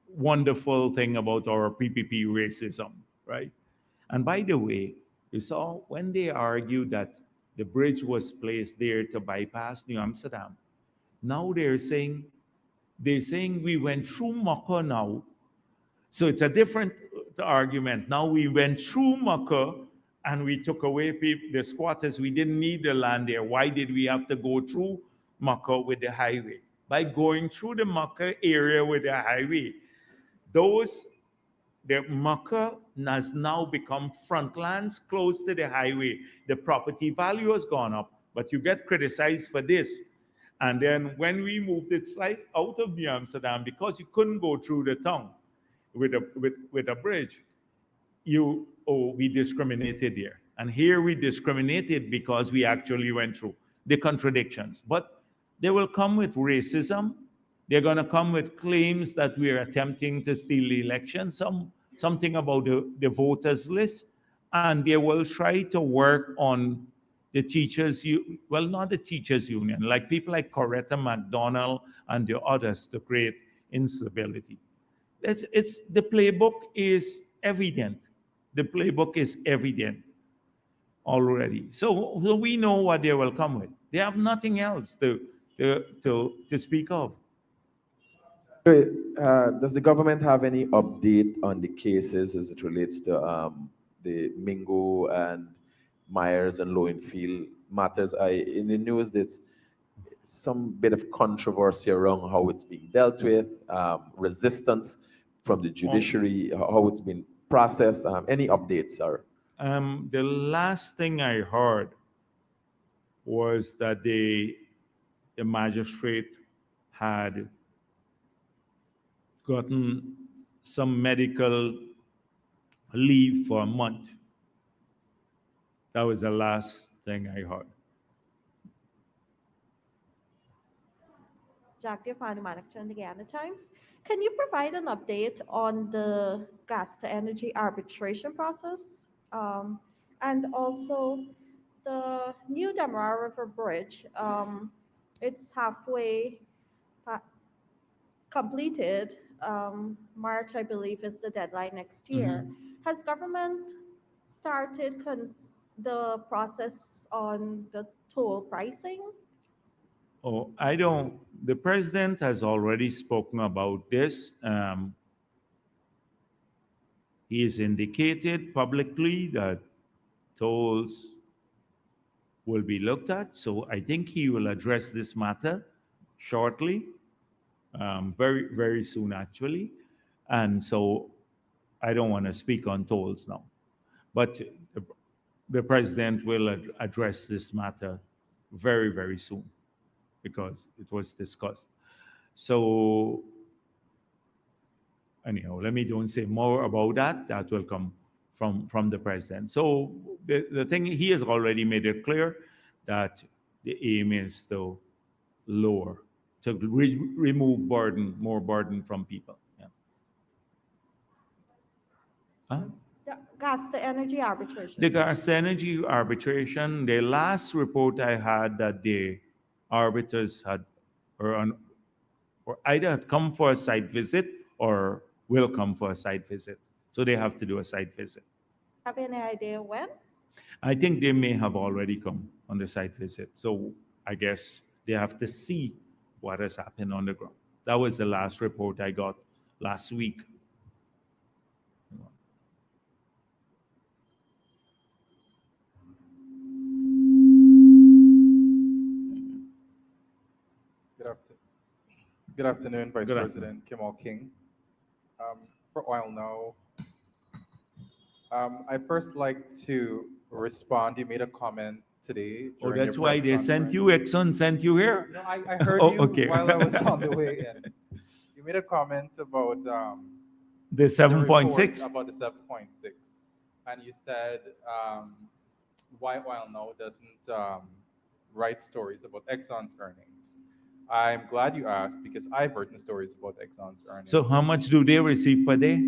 wonderful thing about our PPP racism, right? And by the way, you saw when they argued that the bridge was placed there to bypass New Amsterdam. Now they're saying we went through Maka now. So it's a different argument. Now we went through Maka and we took away the squatters. We didn't need the land there. Why did we have to go through Maka with the highway? By going through the Maka area with the highway, those the Maka has now become frontlands close to the highway. The property value has gone up, but you get criticized for this. And then when we moved it slight out of New Amsterdam, because you couldn't go through the town with a bridge, we discriminated there. And here we discriminated because we actually went through the contradictions. But they will come with racism. They're going to come with claims that we are attempting to steal the election, something about the voters list. And they will try to work on the well, not the teachers union, like people like Coretta McDonald and the others to create instability. The playbook is evident. The playbook is evident already. So we know what they will come with. They have nothing else to speak of. Does the government have any update on the cases as it relates to the Mingo and Myers and Lowenfield matters? In the news, there's some bit of controversy around how it's being dealt with, resistance from the judiciary, how it's been processed. Any updates, sir? The last thing I heard was that the magistrate had gotten some medical leave for a month. That was the last thing I heard. Jagdeo Panumanak and the Guyana Times. Can you provide an update on the gas to energy arbitration process? And also the new Demerara River Bridge, it's halfway completed. March, I believe, is the deadline next year. Has government started the process on the toll pricing? Oh, I don't. The president has already spoken about this. He has indicated publicly that tolls will be looked at. So I think he will address this matter shortly, very, very soon, actually. And so I don't want to speak on tolls now. But the president will address this matter very, very soon because it was discussed. So anyhow, let me don't say more about that. That will come from the president. So the thing, he has already made it clear that the aim is to lower, to remove burden, more burden from people. Yeah. Huh? The gas to energy arbitration. The gas energy arbitration, the last report I had that the arbiters had, or, on, or either had come for a site visit or will come for a site visit. So they have to do a site visit. Have any idea when? I think they may have already come on the site visit. So I guess they have to see what has happened on the ground. That was the last report I got last week. Good afternoon, Vice Good President Kimal King. For Oil Now, I'd first like to respond. You made a comment today Oh, during that's your why press they sent you, conference. Exxon sent you here? No, I heard Oh, you okay. while I was on the way in. You made a comment about The the 7.6? report about the 7.6, and you said why Oil Now doesn't write stories about Exxon's earnings. I'm glad you asked because I've written stories about Exxon's earnings. So how much do they receive per day?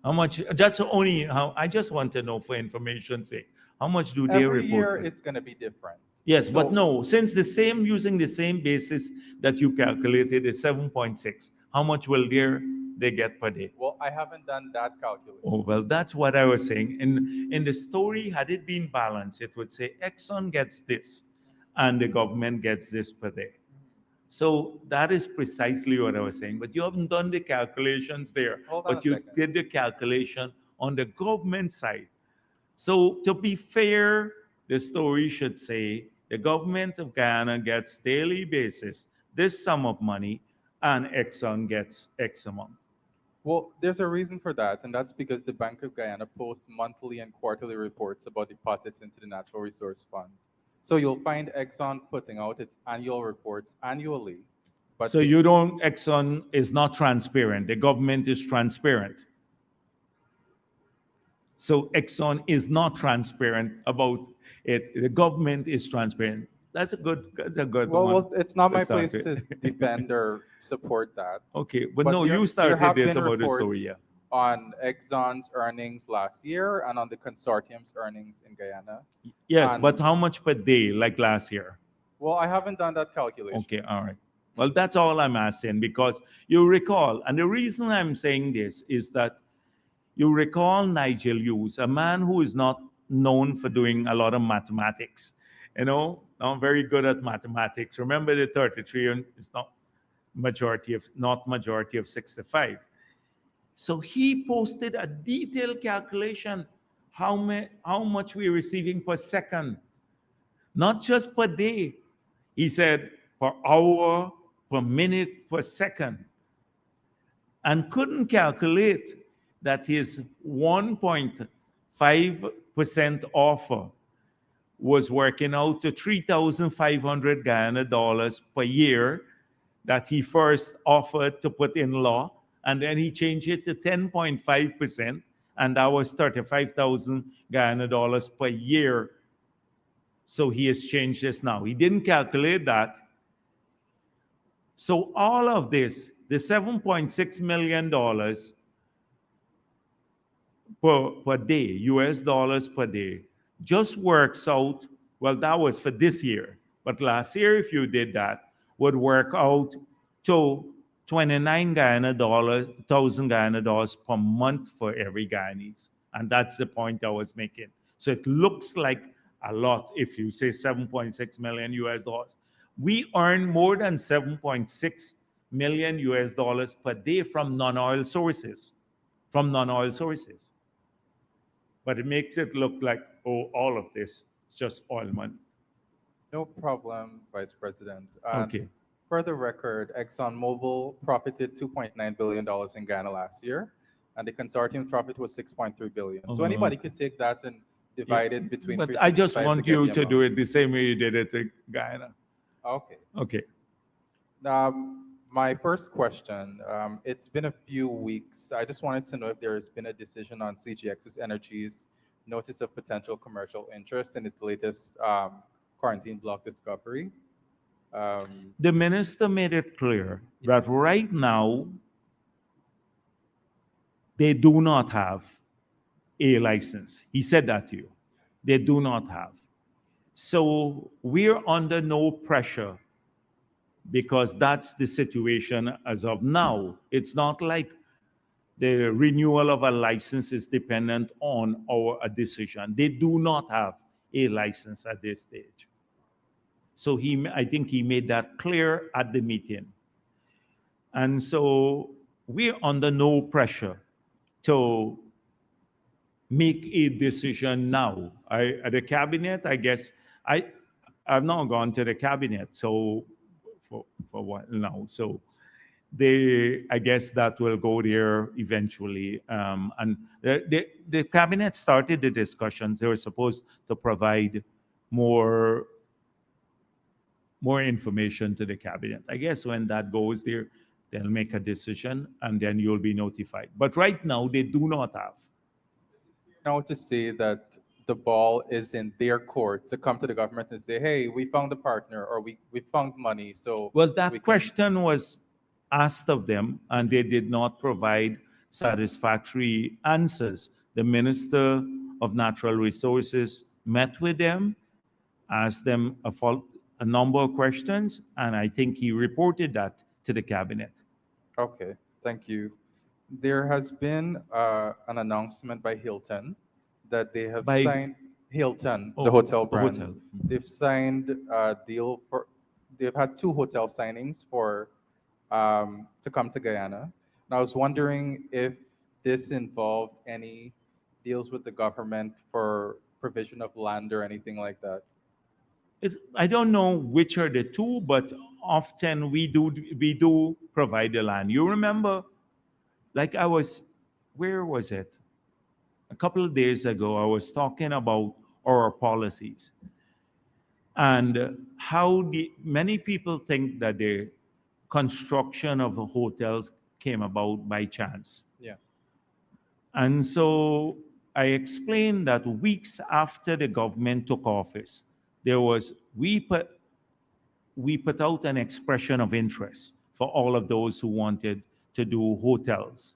How much? That's only how I just want to know for information's sake. How much do they Every year report? it's going to be different. Yes, but So- no, since using the same basis that you calculated is 7.6, how much will they get per day? Well, I haven't done that calculation. Oh, well, that's what I was saying. In the story, had it been balanced, it would say Exxon gets this and the government gets this per day. So that is precisely what I was saying. But you haven't done the calculations there. Hold on But a you second. did the calculation on the government side. So to be fair, the story should say the government of Guyana gets daily basis this sum of money and Exxon gets X amount. Well, there's a reason for that, and that's because the Bank of Guyana posts monthly and quarterly reports about deposits into the Natural Resource Fund. So you'll find Exxon putting out its annual reports annually. But So Exxon is not transparent. The government is transparent. So Exxon is not transparent about it. The government is transparent. That's a good well, one. it's not my to start place with. to defend or support that. Okay, but no, there- you there started have this been about the story, reports yeah. on Exxon's earnings last year and on the consortium's earnings in Guyana. Yes, And- but how much per day, like last year? Well, I haven't done that calculation. Okay, all right. Well, that's all I'm asking because you recall, and the reason I'm saying this is that you recall Nigel Hughes, a man who is not known for doing a lot of mathematics. Not very good at mathematics. Remember the 33 and it's not majority of 65. So he posted a detailed calculation how much we're receiving per second, not just per day. He said per hour, per minute, per second, and couldn't calculate that his 1.5% offer was working out to 3,500 Guyana dollars per year that he first offered to put in law, and then he changed it to 10.5%, and that was 35,000 Guyana dollars per year. So he has changed this now. He didn't calculate that. So all of this, the $7.6 million per day, US dollars per day, just works out, well, that was for this year. But last year, if you did that, would work out to 29 thousand Guyana dollars per month for every Guyanese. And that's the point I was making. So it looks like a lot if you say 7.6 million US dollars. We earn more than 7.6 million US dollars per day from non-oil sources. But it makes it look like, oh, all of this is just oil money. No problem, Vice President. And Okay. for the record, ExxonMobil profited $2.9 billion in Ghana last year, and the consortium profit was $6.3 billion. So Oh, anybody okay. could take that and divide it between. But I just 365 want get you the to do amount. it the same way you did it in Guyana. Okay. Okay. My first question, it's been a few weeks. I just wanted to know if there's been a decision on CGX's Energy's notice of potential commercial interest in its latest quarantine block discovery. Um, The minister made it clear that right now they do not have a license. He said that to you. They do not have. So we're under no pressure because that's the situation as of now. It's not like the renewal of a license is dependent on our a decision. They do not have a license at this stage. So I think he made that clear at the meeting. And so we're under no pressure to make a decision now. At the cabinet, I guess I've not gone to the cabinet, so for what now? So I guess that will go there eventually. And the cabinet started the discussions. They were supposed to provide more information to the cabinet. I guess when that goes there, they'll make a decision and then you'll be notified. But right now, they do not have. now to say that the ball is in their court to come to the government and say, hey, we found a partner or we found money. So Well, we that question was asked of them, and they did not provide satisfactory answers. The Minister of Natural Resources met with them, asked them a number of questions, and I think he reported that to the cabinet. Okay, thank you. There has been an announcement by Hilton that they have By signed Hilton, oh, the hotel a brand. hotel. They've signed a deal for. They've had two hotel signings for to come to Guyana. And I was wondering if this involved any deals with the government for provision of land or anything like that. I don't know which are the two, but often we do provide the land. You remember, like where was it? A couple of days ago, I was talking about our policies and how many people think that the construction of the hotels came about by chance. Yeah. And so I explained that weeks after the government took office, there was we put out an expression of interest for all of those who wanted to do hotels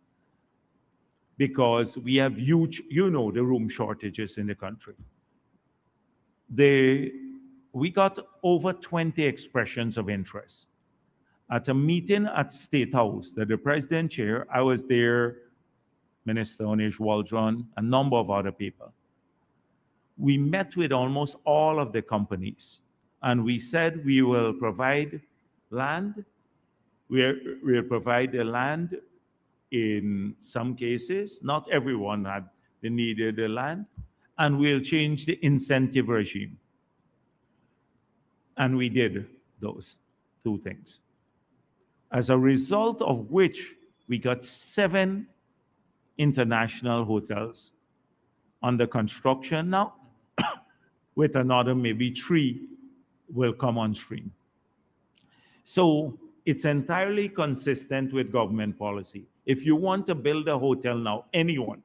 because we have huge, the room shortages in the country. We got over 20 expressions of interest. At a meeting at State House that the president chair, I was there, Minister Onish Waldron, a number of other people. We met with almost all of the companies and we said we will provide land. We'll provide the land in some cases. Not everyone had the needed the land. And we'll change the incentive regime. And we did those two things. As a result of which, we got 7 international hotels under construction now, with another maybe 3 will come on stream. So it's entirely consistent with government policy. If you want to build a hotel now, anyone,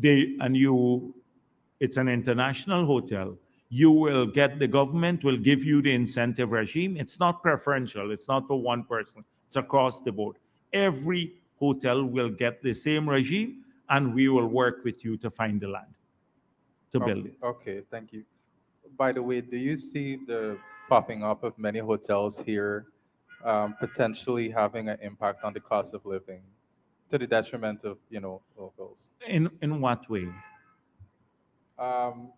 it's an international hotel, the government will give you the incentive regime. It's not preferential, it's not for one person, it's across the board. Every hotel will get the same regime and we will work with you to find the land to build it. Okay, thank you. By the way, do you see the popping up of many hotels here potentially having an impact on the cost of living to the detriment of, locals? In what way?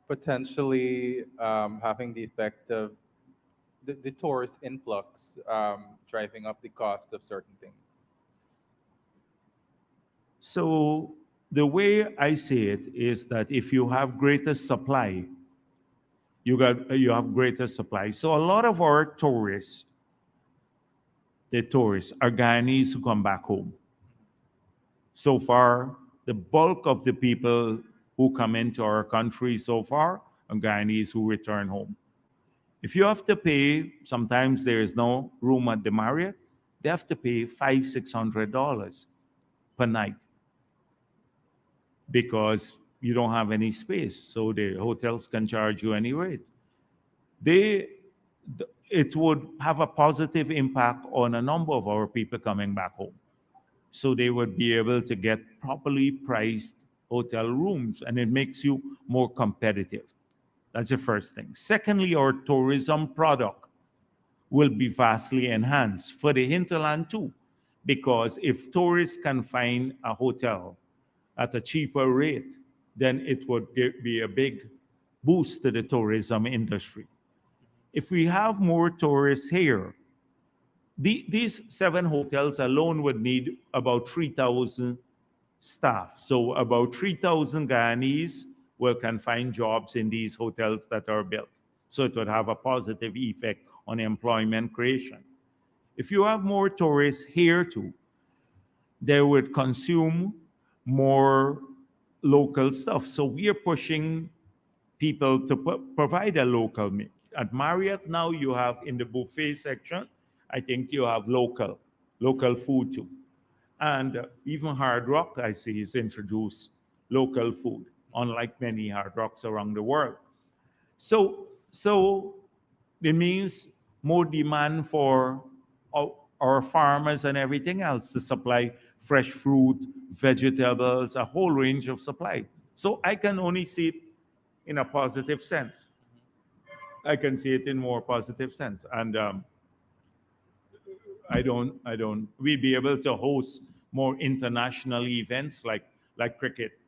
Potentially having the effect of the tourist influx driving up the cost of certain things. So the way I see it is that if you have greater supply, you have greater supply. So a lot of our tourists, are Guyanese who come back home. So far, the bulk of the people who come into our country so far are Guyanese who return home. If you have to pay, sometimes there is no room at the Marriott, they have to pay $500-600 per night because you don't have any space. So the hotels can charge you any rate. They, it would have a positive impact on a number of our people coming back home. So they would be able to get properly priced hotel rooms, and it makes you more competitive. That's the first thing. Secondly, our tourism product will be vastly enhanced for the hinterland too, because if tourists can find a hotel at a cheaper rate, then it would be a big boost to the tourism industry. If we have more tourists here, these 7 hotels alone would need about 3,000 staff. So about 3,000 Guyanese can find jobs in these hotels that are built. So it would have a positive effect on employment creation. If you have more tourists here too, they would consume more local stuff. So we are pushing people to provide a local meal. At Marriott now you have in the buffet section, I think you have local food too. And even Hard Rock, I see, is introduced local food, unlike many Hard Rocks around the world. So it means more demand for our farmers and everything else to supply fresh fruit, vegetables, a whole range of supply. So I can only see it in a positive sense. I can see it in more positive sense. And we'd be able to host more international events like cricket.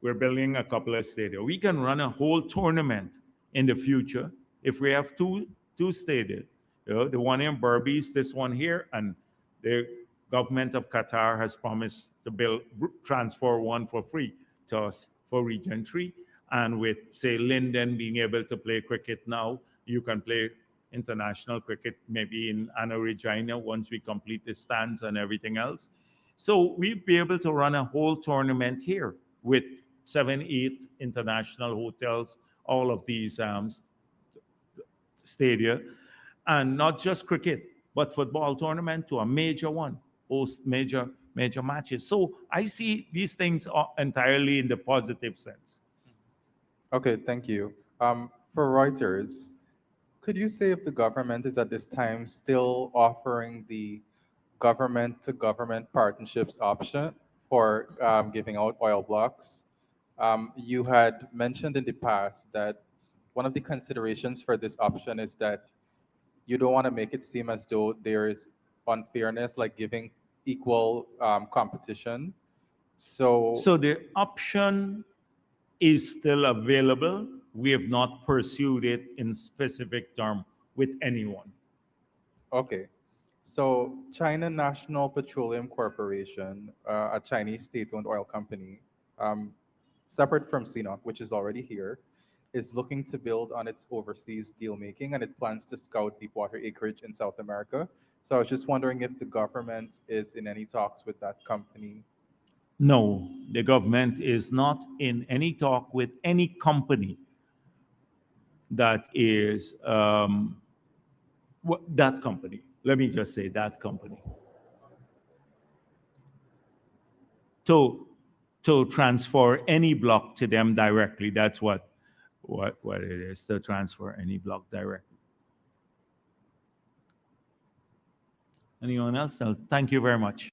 We're building a couple of stadiums. We can run a whole tournament in the future if we have two stadiums. You know, the one in Berbice, this one here, and the government of Qatar has promised to transfer one for free to us for Region 3. And with, say, Linden being able to play cricket now, you can play international cricket maybe in Anna Regina once we complete the stands and everything else. So we'd be able to run a whole tournament here with 7, 8 international hotels, all of these stadia, and not just cricket, but football tournament to a major one, host major matches. So I see these things entirely in the positive sense. Okay, thank you. For Reuters, could you say if the government is at this time still offering the government to government partnerships option for giving out oil blocks? You had mentioned in the past that one of the considerations for this option is that you don't want to make it seem as though there is unfairness, like giving equal competition. So the option is still available. We have not pursued it in specific term with anyone. okay. So China National Petroleum Corporation, a Chinese state-owned oil company, separate from CNOOC, which is already here, is looking to build on its overseas deal making, and it plans to scout deepwater acreage in South America. So I was just wondering if the government is in any talks with that company. No, the government is not in any talk with any company that is that company. Let me just say that company. To transfer any block to them directly. That's what it is, to transfer any block directly. Anyone else? No, thank you very much.